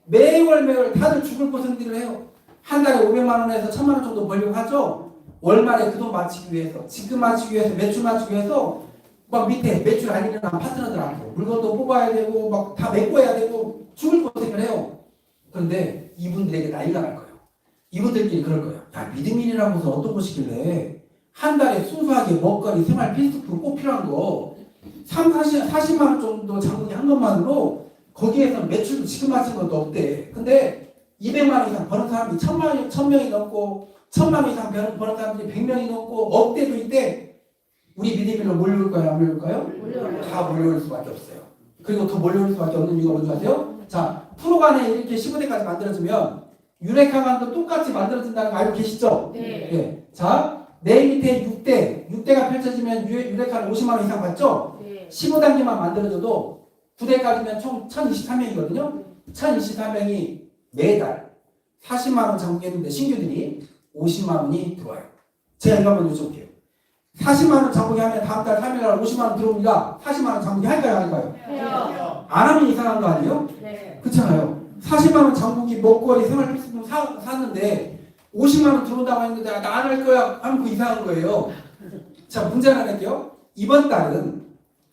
매월 다들 죽을 고생들을 해요. 한 달에 500만 원에서 1,000만 원 정도 벌려고 하죠. 월말에 그 돈 맞추기 위해서, 지금 맞추기 위해서, 매출 맞추기 위해서 막 밑에 매출 안 일어난 파트너들하고 물건도 뽑아야 되고 막 다 메꿔야 되고 죽을 고생을 해요. 그런데 이분들에게 난리가 날 거예요. 이분들끼리 그럴 거예요. 야, 미드밀이라고 해서 어떤 곳이길래 한 달에 순수하게 먹거리, 생활 필수품 꼭 필요한 거 40만 원 정도 장군이 한 것만으로 거기에서 매출도 지금 맞춘 것도 없대. 근데 200만 원 이상 버는 사람이 1,000명이 넘고 1,000만 원 이상 버는 사람들이 100명이 넘고 억대도 있대. 우리 미드밀로 몰려올까요? 안 몰려올까요? 다 몰려올 수밖에 없어요. 그리고 더 몰려올 수밖에 없는 이유가 뭔지 아세요? 자, 프로간에 이렇게 15대까지 만들어지면 유레카간도 똑같이 만들어진다는 거 알고 계시죠? 네. 자, 내 밑에 6대가 펼쳐지면 유레카는 50만 원 이상 받죠? 15단계만 만들어져도 9대까지면 총 1,023명이거든요. 1,024명이 매달 40만 원 장부했는데 신규들이 50만 원이 들어와요. 제가 이거 한번 여쭤볼게요. 40만 원 장부기 하면 다음 달 3일날 50만 원 들어옵니다. 40만 원 장부기 할까요? 안 할까요? 해요. 안 하면 이상한 거 아니에요? 네. 그렇잖아요. 40만 원 장부기 먹거리 생활 필수품 샀는데 50만 원 들어온다고 했는데 나 안 할 거야 하면 그 이상한 거예요. 자, 문제 하나 낼게요. 이번 달은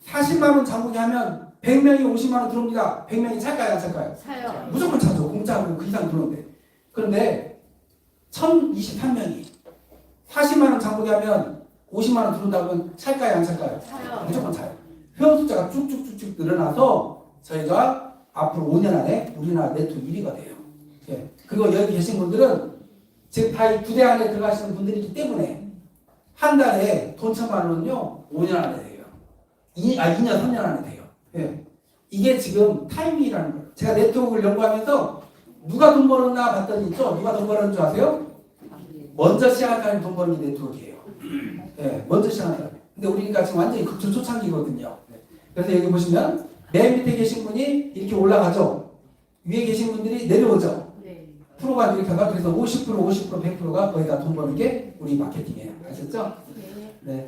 40만 원 장부기 하면 100명이 50만 원 들어옵니다. 100명이 찰까요? 안 찰까요? 사요. 무조건 차죠. 공짜로 그 이상 들어오는데. 그런데 1,023명이 40만 원 장부기 하면 50만 원 들어온다면 찰까요? 안 찰까요? 사요. 무조건 차요. 회원 숫자가 쭉쭉쭉쭉 늘어나서 저희가 앞으로 5년 안에 우리나라 네트워크 1위가 돼요. 예. 그리고 여기 계신 분들은 지금 다 이 부대 안에 들어가시는 분들이기 때문에 한 달에 돈 1,000만 원은요 5년 안에 돼요. 2년 3년 안에 돼요. 예. 이게 지금 타이밍이라는 거예요. 제가 네트워크를 연구하면서 누가 돈 벌었나 봤더니 있죠. 누가 돈 벌었는 줄 아세요? 먼저 시작한 사람이 돈 버는 게 네트워크예요. 예, 먼저 시작한 사람. 근데 우리가 지금 완전히 극초 초창기거든요. 그래서 여기 보시면 맨 밑에 계신 분이 이렇게 올라가죠. 위에 계신 분들이 내려오죠. 프로가 이렇게 가 그래서 50%, 100%가 거의 다 돈 버는 게 우리 마케팅이에요. 아셨죠? 네.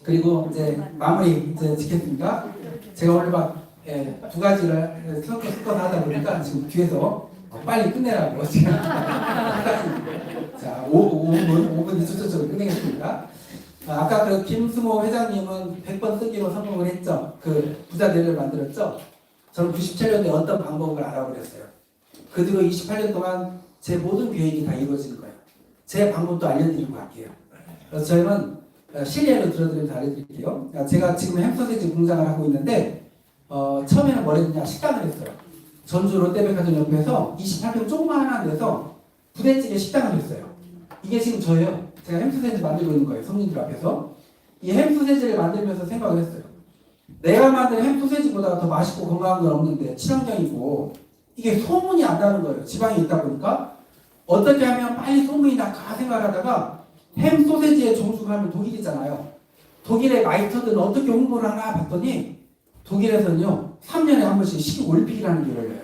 그리고 이제 마무리 이제 짓겠습니다. 제가 오늘 막 두 가지를 섞어서 하다 보니까 지금 뒤에서 빨리 끝내라고 지금 자 5분 이쪽으로 끝내겠습니다. 아까 그 김승호 회장님은 100번 쓰기로 성공을 했죠. 그 부자들을 만들었죠. 저는 97년도에 어떤 방법을 알아버렸어요. 그 뒤로 28년 동안 제 모든 계획이 다 이루어지는 거예요. 제 방법도 알려드리고 갈게요. 그래서 저희는 실례로 들어드리면서 알려드릴게요. 제가 지금 햄소세지 공장을 하고 있는데 처음에는 뭘 했느냐 식당을 했어요. 전주 롯데백화점 옆에서 28평 조그마한 데서 부대찌개 식당을 했어요. 이게 지금 저예요. 제가 햄소세지 만들고 있는 거예요. 손님들 앞에서. 이 햄소세지를 만들면서 생각을 했어요. 내가 만든 햄소세지보다 더 맛있고 건강한 건 없는데 친환경이고 이게 소문이 안 나는 거예요. 지방에 있다 보니까 어떻게 하면 빨리 소문이 날까 생각하다가 햄소세지의 종주가 하면 독일이잖아요. 독일의 마이스터들은 어떻게 홍보를 하나 봤더니 독일에서는요 3년에 한 번씩 시기올림픽이라는 게 열려요.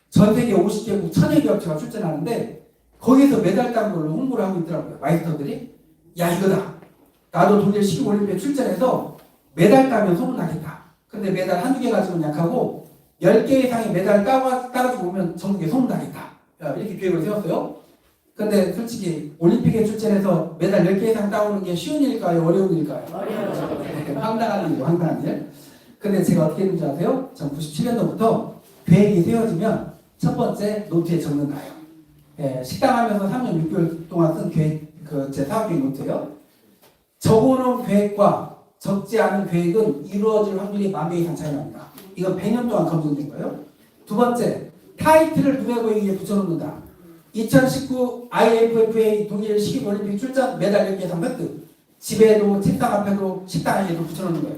전 세계 50개국 1,000여 개 업체가 출전하는데 거기서 메달 딴 걸로 홍보를 하고 있더라고요. 마이스터들이 야 이거다. 나도 독일 시기올림픽에 출전해서 메달 따면 소문나겠다. 근데 메달 한두 개 가지고는 약하고 10개 이상의 메달 따가지고 오면 전국에 소문나겠다. 이렇게 계획을 세웠어요. 근데 솔직히 올림픽에 출전해서 메달 10개 이상 따오는 게 쉬운 일일까요? 어려운 일일까요? 황당한 일이죠. 황당한 일. 근데 제가 어떻게 했는지 아세요? 전 97년도부터 계획이 세워지면 첫 번째 노트에 적는다요. 예, 식당 하면서 3년 6개월 동안 쓴 계획 제 사업계획 노트요. 적어놓은 계획과 적지 않은 계획은 이루어질 확률이 만배 이상 차이 납니다. 이건 100년 동안 검증된 거예요. 두 번째, 타이틀을 눈에 보이게 붙여놓는다. 2019 IFFA 동일 시기올림픽 출전 메달 10개 이상 획득. 집에도 책상 앞에도 식당 안에도 붙여놓는 거예요.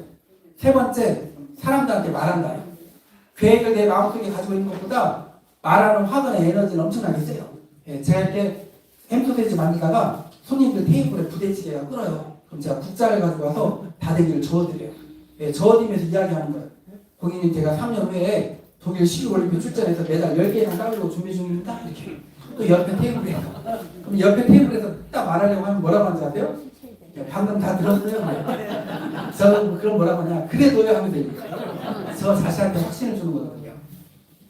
세 번째, 사람들한테 말한다. 계획을 내 마음속에 가지고 있는 것보다 말하는 화근의 에너지는 엄청나게 세요. 예, 제가 이렇게 햄소세지 만들다가 손님들 테이블에 부대찌개가 끓어요. 그럼 제가 국자를 가지고 와서 다대기를 저어드려요. 예, 저어드리면서 이야기하는 거예요. 고객님, 제가 3년 후에 독일 시기올림픽 출전해서 메달 10개 이상 따려고 준비 중입니다. 이렇게. 또 옆에 테이블에서. 그럼 옆에 테이블에서 딱 말하려고 하면 뭐라고 하는지 아세요? 예, 방금 다 들었어요. 저는 그럼 뭐라고 하냐. 그래도요 하면 됩니다. 저 자신한테 확신을 주는 거거든요.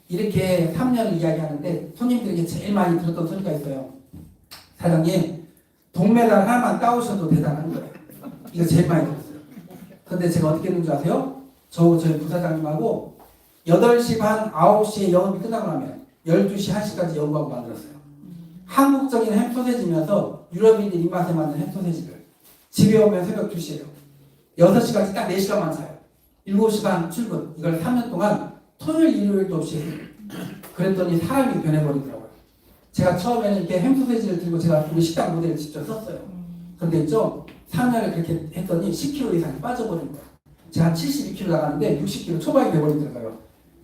이렇게 3년을 이야기하는데 손님들에게 제일 많이 들었던 소리가 있어요. 사장님, 동메달 하나만 따오셔도 대단한 거예요. 이거 제일 많이 들었어요. 근데 제가 어떻게 했는 줄 아세요? 저희 부사장님하고 8시 반, 9시에 영업이 끝나고 나면 12시, 1시까지 연구하고 만들었어요. 한국적인 햄소세지면서 유럽인들 입맛에 맞는 햄소세지를 집에 오면 새벽 2시에요. 6시까지 딱 4시간만 자요. 7시 반 출근. 이걸 3년 동안 토요일, 일요일도 없이 해요. 그랬더니 사람이 변해버리더라고요. 제가 처음에는 이렇게 햄소세지를 들고 제가 우리 식당 모델을 직접 썼어요. 그런데 있죠, 3년을 그렇게 했더니 10kg 이상이 빠져버린 거예요. 제가 한 72kg 나가는데 60kg 초반이 돼버리더라고요.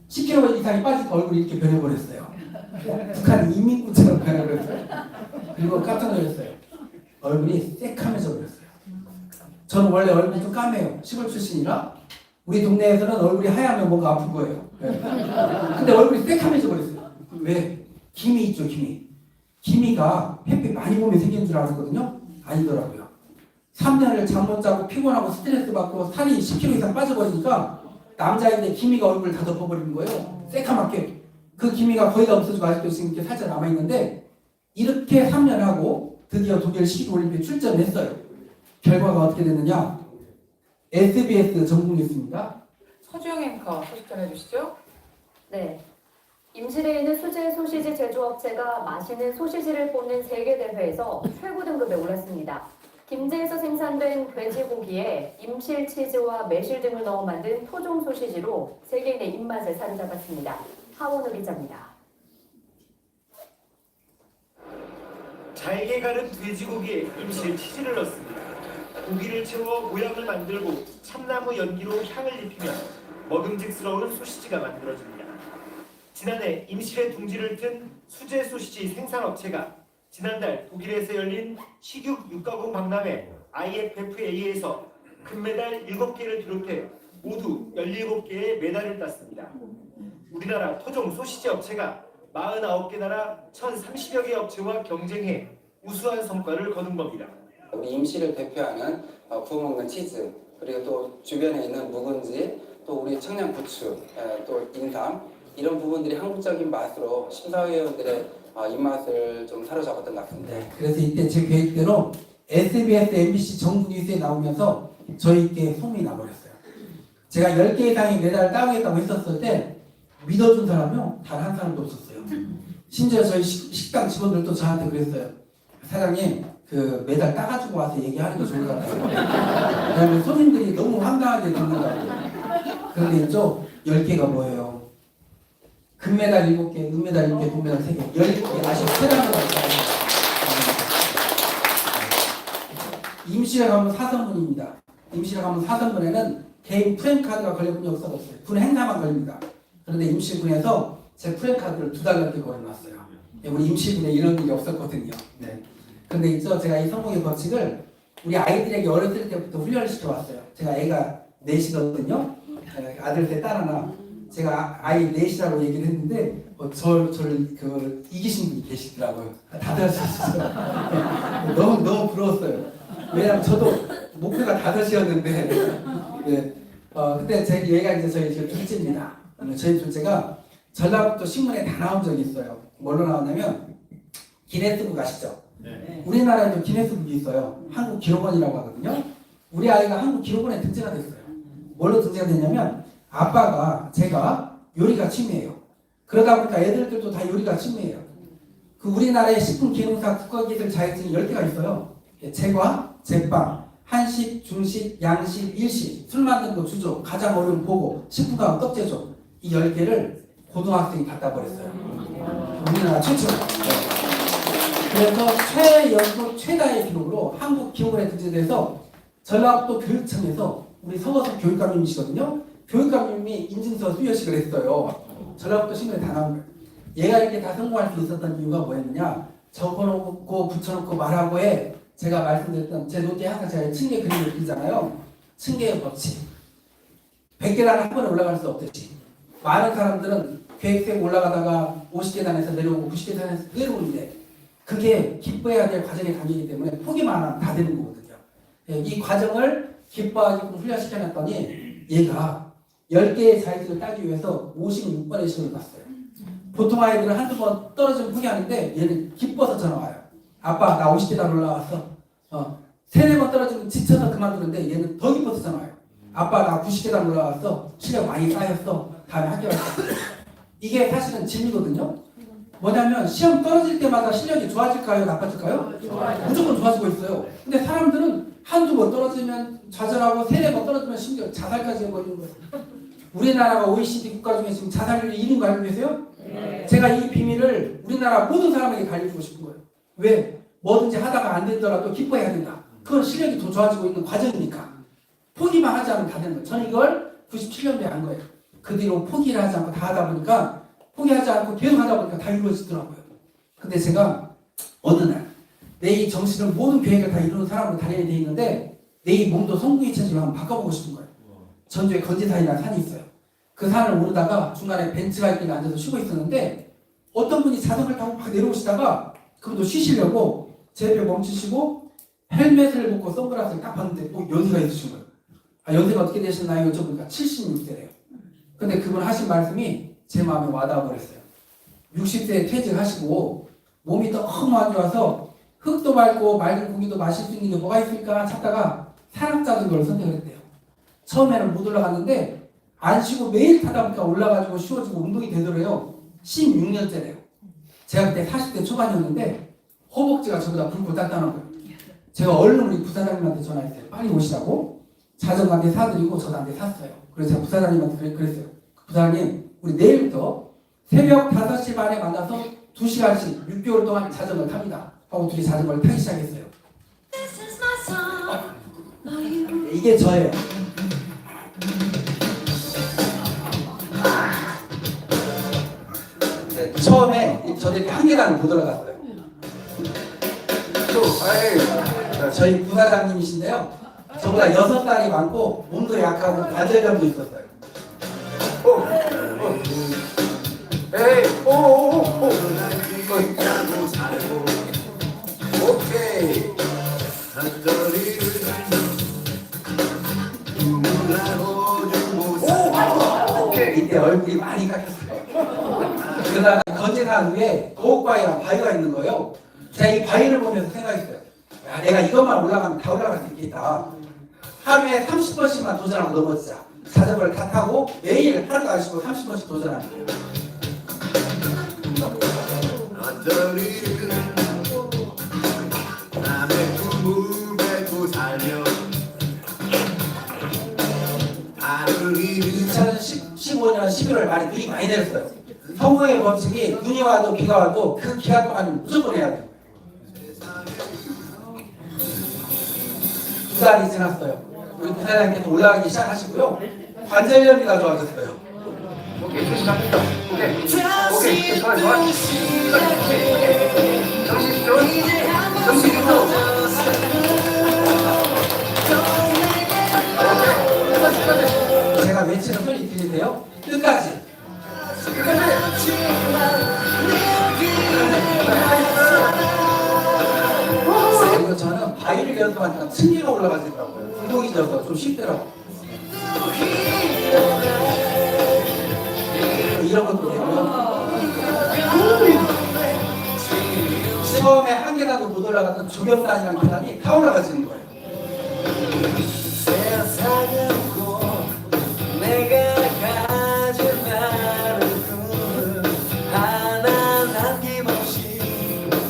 10kg 이상이 빠지니까 얼굴이 이렇게 변해버렸어요. 북한 이민군처럼 변해버렸어요. 그리고 깜짝 놀랐어요. 얼굴이 새카매져 버렸어요. 저는 원래 얼굴이 좀 까매요. 시골 출신이라 우리 동네에서는 얼굴이 하얗면 뭔가 아픈 거예요. 네. 근데 얼굴이 새카매져 버렸어요. 왜? 기미 있죠, 기미. 기미가 햇빛 많이 보면 생기는 줄 알았거든요. 아니더라고요. 3년을 잠 못 자고 피곤하고 스트레스 받고 살이 10kg 이상 빠져버리니까 남자인데 기미가 얼굴을 다 덮어버리는 거예요. 새카맣게. 그 기미가 거의 다 없어지고 아직도 지금 이렇게 살짝 남아있는데 이렇게 3년 하고 드디어 독일 시기올림픽 출전을 했어요. 결과가 어떻게 됐느냐? SBS 전국 뉴스입니다. 서주영 앵커 소식 전해주시죠. 네. 임실에 있는 수제 소시지 제조업체가 맛있는 소시지를 뽑는 세계대회에서 최고 등급에 올랐습니다. 김제에서 생산된 돼지고기에 임실 치즈와 매실 등을 넣어 만든 토종 소시지로 세계인의 입맛을 사로잡았습니다. 하원우 기자입니다. 잘게 가른 돼지고기에 임실 치즈를 넣습니다. 고기를 채워 모양을 만들고 참나무 연기로 향을 입히면 먹음직스러운 소시지가 만들어집니다. 지난해 임실의 둥지를 튼 수제 소시지 생산업체가 지난달 독일에서 열린 식육 육가공 박람회 IFFA에서 금메달 7개를 비롯해 모두 17개의 메달을 땄습니다. 우리나라 토종 소시지 업체가 49개 나라 1,030여 개 업체와 경쟁해 우수한 성과를 거둔 겁니다. 우리 임실을 대표하는 구워 먹는 치즈, 그리고 또 주변에 있는 묵은지, 또 우리 청양고추, 또 인삼, 이런 부분들이 한국적인 맛으로 심사위원들의 입맛을 좀 사로잡았던 것 같습니다. 네, 그래서 이때 제 계획대로 SBS, MBC 전국 뉴스에 나오면서 저희께 소문이 나버렸어요. 제가 10개 이상의 메달을 따오겠다고 했었을 때 믿어준 사람이요? 단 한 사람도 없었어요. 심지어 저희 식당 직원들도 저한테 그랬어요. 사장님, 그 메달 따가지고 와서 얘기하는 거 좋을 것 같아요. 왜냐하면 손님들이 너무 황당하게 듣는다고. 그런데 있죠? 10개가 뭐예요? 금메달 7개, 은메달 7개, 동메달 3개, 10개 아시죠? 세라는 거 임실에 가면 4선분입니다. 임실에 가면 4선분에는 개인 프랜카드가 걸려본 적 없어요. 군 행사만 걸립니다. 그런데 임실군에서 제 프랜카드를 2달 넘게 걸어놨어요. 우리 임실군에 이런 일이 없었거든요. 네. 근데 있죠, 제가 이 성공의 법칙을 우리 아이들에게 어렸을 때부터 훈련을 시켜왔어요. 제가 애가 넷이거든요. 아들 셋, 딸 하나. 제가 아이 넷이라고 얘기를 했는데 저를 이기신 분이 계시더라고요. 다들 하셨어요. 너무 부러웠어요. 왜냐면 저도 목표가 5이었는데 네. 그때 제 얘가 이제 저희 둘째입니다. 저희 둘째가 전라북도 신문에 다 나온 적이 있어요. 뭘로 나왔냐면 기네스북 아시죠? 네. 우리나라에도 기네스북이 있어요. 한국기록원이라고 하거든요. 우리 아이가 한국기록원에 등재가 됐어요. 뭘로 등재가 됐냐면 제가 요리가 취미예요. 그러다 보니까 애들도 다 요리가 취미예요. 그 우리나라의 식품기능사 국가기술 자격증이 10개가 있어요. 제과, 제빵, 한식, 중식, 양식, 일식, 술 만드는 거 주조, 가장 어려운 보고, 식품과학 떡제조 이 10개를 고등학생이 갖다 버렸어요. 우리나라 최초로. 그래서 최연소 최다의 기록으로 한국 기록원에 등재돼서 전라북도 교육청에서 우리 서거석 교육감님이시거든요. 교육감님이 인증서 수여식을 했어요. 전라북도 신문에 다 나온 거예요. 얘가 이렇게 다 성공할 수 있었던 이유가 뭐였느냐? 적어놓고 붙여놓고 말하고에 제가 말씀드렸던 제 노트에 항상 제가 층계 그림을 그리잖아요. 층계의 법칙. 100계단을 한 번에 올라갈 수 없듯이 많은 사람들은 계획대로 올라가다가 50계단에서 내려오고 90계단에서 내려오는데 그게 기뻐해야 될 과정의 단계이기 때문에 포기만 하면 다 되는 거거든요. 이 과정을 기뻐하게끔 훈련시켜놨더니 얘가 10개의 자리수를 따기 위해서 56번의 시험을 봤어요. 보통 아이들은 한두 번 떨어지면 포기하는데 얘는 기뻐서 전화 와요. 아빠 나 50계단 올라왔어. 3-4번 떨어지면 지쳐서 그만두는데 얘는 더 기뻐서 전화 와요. 아빠 나 90계단 올라왔어. 실력 많이 쌓였어. 다음에 학교 갈 거야. 이게 사실은 진리거든요. 뭐냐면 시험 떨어질 때마다 실력이 좋아질까요? 나빠질까요? 무조건 좋아지고 있어요. 근데 사람들은 한두 번 떨어지면 좌절하고 3-4번 떨어지면 심지어 자살까지 해버리는 거예요. 우리나라가 OECD 국가 중에 지금 자살률이 1인 거 알고 계세요? 제가 이 비밀을 우리나라 모든 사람에게 알려주고 싶은 거예요. 왜? 뭐든지 하다가 안 되더라도 기뻐해야 된다. 그건 실력이 더 좋아지고 있는 과정이니까. 포기만 하지 않으면 다 되는 거예요. 저는 이걸 97년도에 한 거예요. 그 뒤로 포기를 하지 않고 다 하다 보니까 포기하지 않고 계속 하다 보니까 다 이루어지더라고요. 근데 제가 어느 날 내 이 정신을 모든 계획을 다 이루는 사람으로 다녀야 돼 있는데 내 이 몸도 성공의 체질로 한번 바꿔보고 싶은 거예요. 전주에 건지산이라는 산이 있어요. 그 산을 오르다가 중간에 벤츠가 있길래 앉아서 쉬고 있었는데 어떤 분이 자전거를 타고 막 내려오시다가 그분도 쉬시려고 제 옆에 멈추시고 헬멧을 벗고 선글라스를 딱 봤는데 연세가 있으신 거예요. 연세가 어떻게 되셨나요? 여쭤보니까 76세래요. 근데 그분 하신 말씀이 제 마음에 와닿아 버렸어요. 60세에 퇴직하시고 몸이 너무 안 좋아서 흙도 밟고 맑은 공기도 마실 수 있는 게 뭐가 있을까 찾다가 산악자전거를 선택을 했대요. 처음에는 못 올라갔는데 안 쉬고 매일 타다 보니까 올라가지고 쉬워지고 운동이 되더래요. 16년째래요. 제가 그때 40대 초반이었는데 허벅지가 저보다 굵고 단단한 거예요. 제가 얼른 우리 부사장님한테 전화했어요. 빨리 오시라고. 자전거 한 대 사드리고 저도 한 대 샀어요. 그래서 제가 부사장님한테 그랬어요. 부사장님 우리 내일부터 새벽 5시 반에 만나서 2시간씩 6개월 동안 자전거를 탑니다. 하고 둘이 자전거를 타기 시작했어요. 이게 저예요. 네, 처음에 저들이 한 계단을 못 올라갔어요. 저희 부사장님이신데요. 저보다 6살이 많고 몸도 약하고 관절염도 있었어요. 오케이. 오케이. 이때 얼굴이 많이 깎였어요. 그러다가 건재산 위에 도곡바위랑 바위가 있는 거예요. 제가 이 바위를 보면서 생각했어요. 야, 내가 이것만 올라가면 다 올라갈 수 있겠다. 하루에 30번씩만 도전하고 넘어지자. 자전거를 다 타고 매일 하루도 안 쉬고 30번씩 도전하는 거예요. 남의 꿈을 뱉고 살며 2015년 11월 말에 눈이 많이 내렸어요. 성공의 법칙이 눈이 와도 비가 와도 그 기간 동안은 무조건 해야 돼요. 2달이 지났어요. 우리 부사장님께서 올라가기 시작하시고요. 관절염이가 좋아졌어요. 오케이, 조심 갑니다. 오케이, 좋아. 정신 좋고. 제가 외치는 소리 들리세요? 끝까지. 그리고 저는 바위를 연습하니까 층계가 올라가더라고요. 운동이 져서 좀 쉽더라고요. 이런 것도 되고요. 처음에 한 계단도 못 올라갔던 조경단이라는 계단이 다 올라가지는 거예요.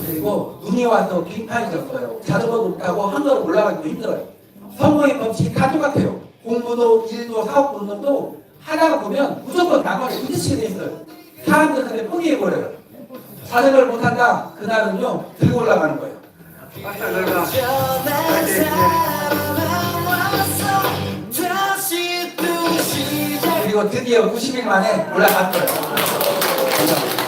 그리고 눈이 와서 빙판해졌어요. 자전거도 못 타고 한가로 올라가기도 힘들어요. 성공의 법칙이 다 똑같아요. 공부도 일도 사업 공부도 하다가 보면 무조건 나머지 부딪히게 돼 있어요. 사람들 근데 포기해버려요. 자전거를 못한다. 그날은요 들고 올라가는 거예요. 그리고 드디어 90일 만에 올라갔어요. 감사합니다.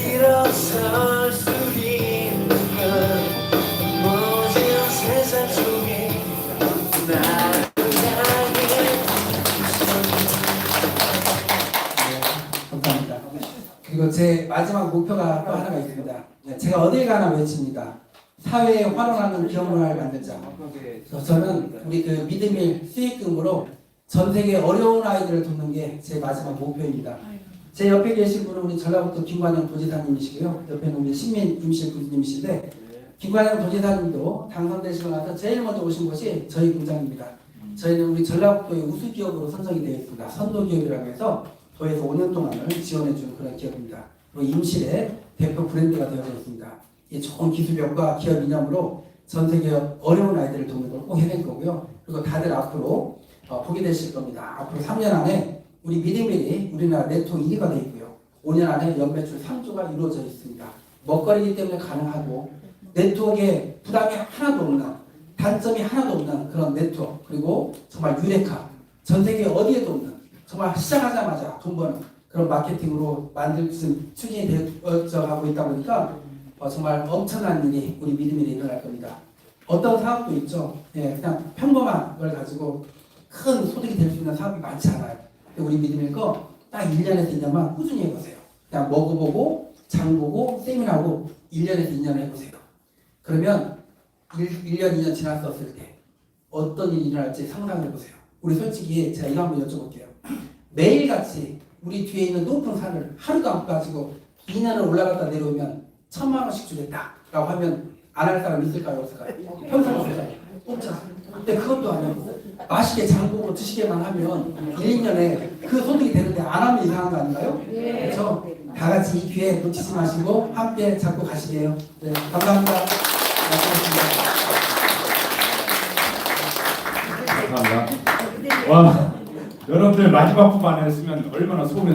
일어설 수 있는 건 모든 세상 속에 나를 감사합니다. 그리고 제 마지막 목표가 또 하나가 있습니다. 제가 어딜 가나 외칩니다. 사회에 환원하는 기업문화를 만들자. 그래서 저는 우리 그 믿음의 수익금으로 전 세계 어려운 아이들을 돕는 게 제 마지막 목표입니다. 제 옆에 계신 분은 우리 전라북도 김관영 도지사님이시고요. 옆에는 우리 신민 임실 군수님이신데 김관영 도지사님도 당선되시고 나서 제일 먼저 오신 곳이 저희 공장입니다. 저희는 우리 전라북도의 우수 기업으로 선정이 되어 있습니다. 선도 기업이라고 해서 도에서 5년 동안을 지원해 주는 그런 기업입니다. 그리고 임실의 대표 브랜드가 되어져 있습니다. 이 좋은 기술력과 기업 이념으로 전 세계 어려운 아이들을 돕는 걸 꼭 해낼 거고요. 그리고 다들 앞으로 보게 되실 겁니다. 앞으로 3년 안에 우리 미리미리 우리나라 네트워크 1위가 되어 있고요. 5년 안에 연매출 3조가 이루어져 있습니다. 먹거리이기 때문에 가능하고 네트워크에 부담이 하나도 없는 단점이 하나도 없는 그런 네트워크 그리고 정말 유레카 전 세계 어디에도 없는 정말 시작하자마자 돈 버는 그런 마케팅으로 만들 추진이 되어져 가고 있다 보니까 정말 엄청난 일이 우리 미리미리 일어날 겁니다. 어떤 사업도 있죠. 예, 그냥 평범한 걸 가지고 큰 소득이 될 수 있는 사업이 많지 않아요. 우리 믿음일 거 딱 1년에서 2년만 꾸준히 해보세요. 그냥 먹어보고 장보고 세미나하고 1년에서 2년 해보세요. 그러면 1년 2년 지났었을 때 어떤 일이 일어날지 상상해보세요. 우리 솔직히 제가 이거 한번 여쭤볼게요. 매일같이 우리 뒤에 있는 높은 산을 하루도 안 빠지고 2년을 올라갔다 내려오면 1,000만 원씩 주겠다 라고 하면 안 할 사람 있을까요? 없을까요? 평생 없을까요? 없잖아. 근데 그것도 아니고 맛있게 장보고 드시게만 하면 1, 2년에 그 소득이 되는데 안 하면 이상한 거 아닌가요? 그렇죠? 다 같이 이 기회 놓치지 마시고 함께 잡고 가시게요. 네, 감사합니다. 감사합니다. 와, 여러분들 마지막 부분 안 했으면 얼마나 소문이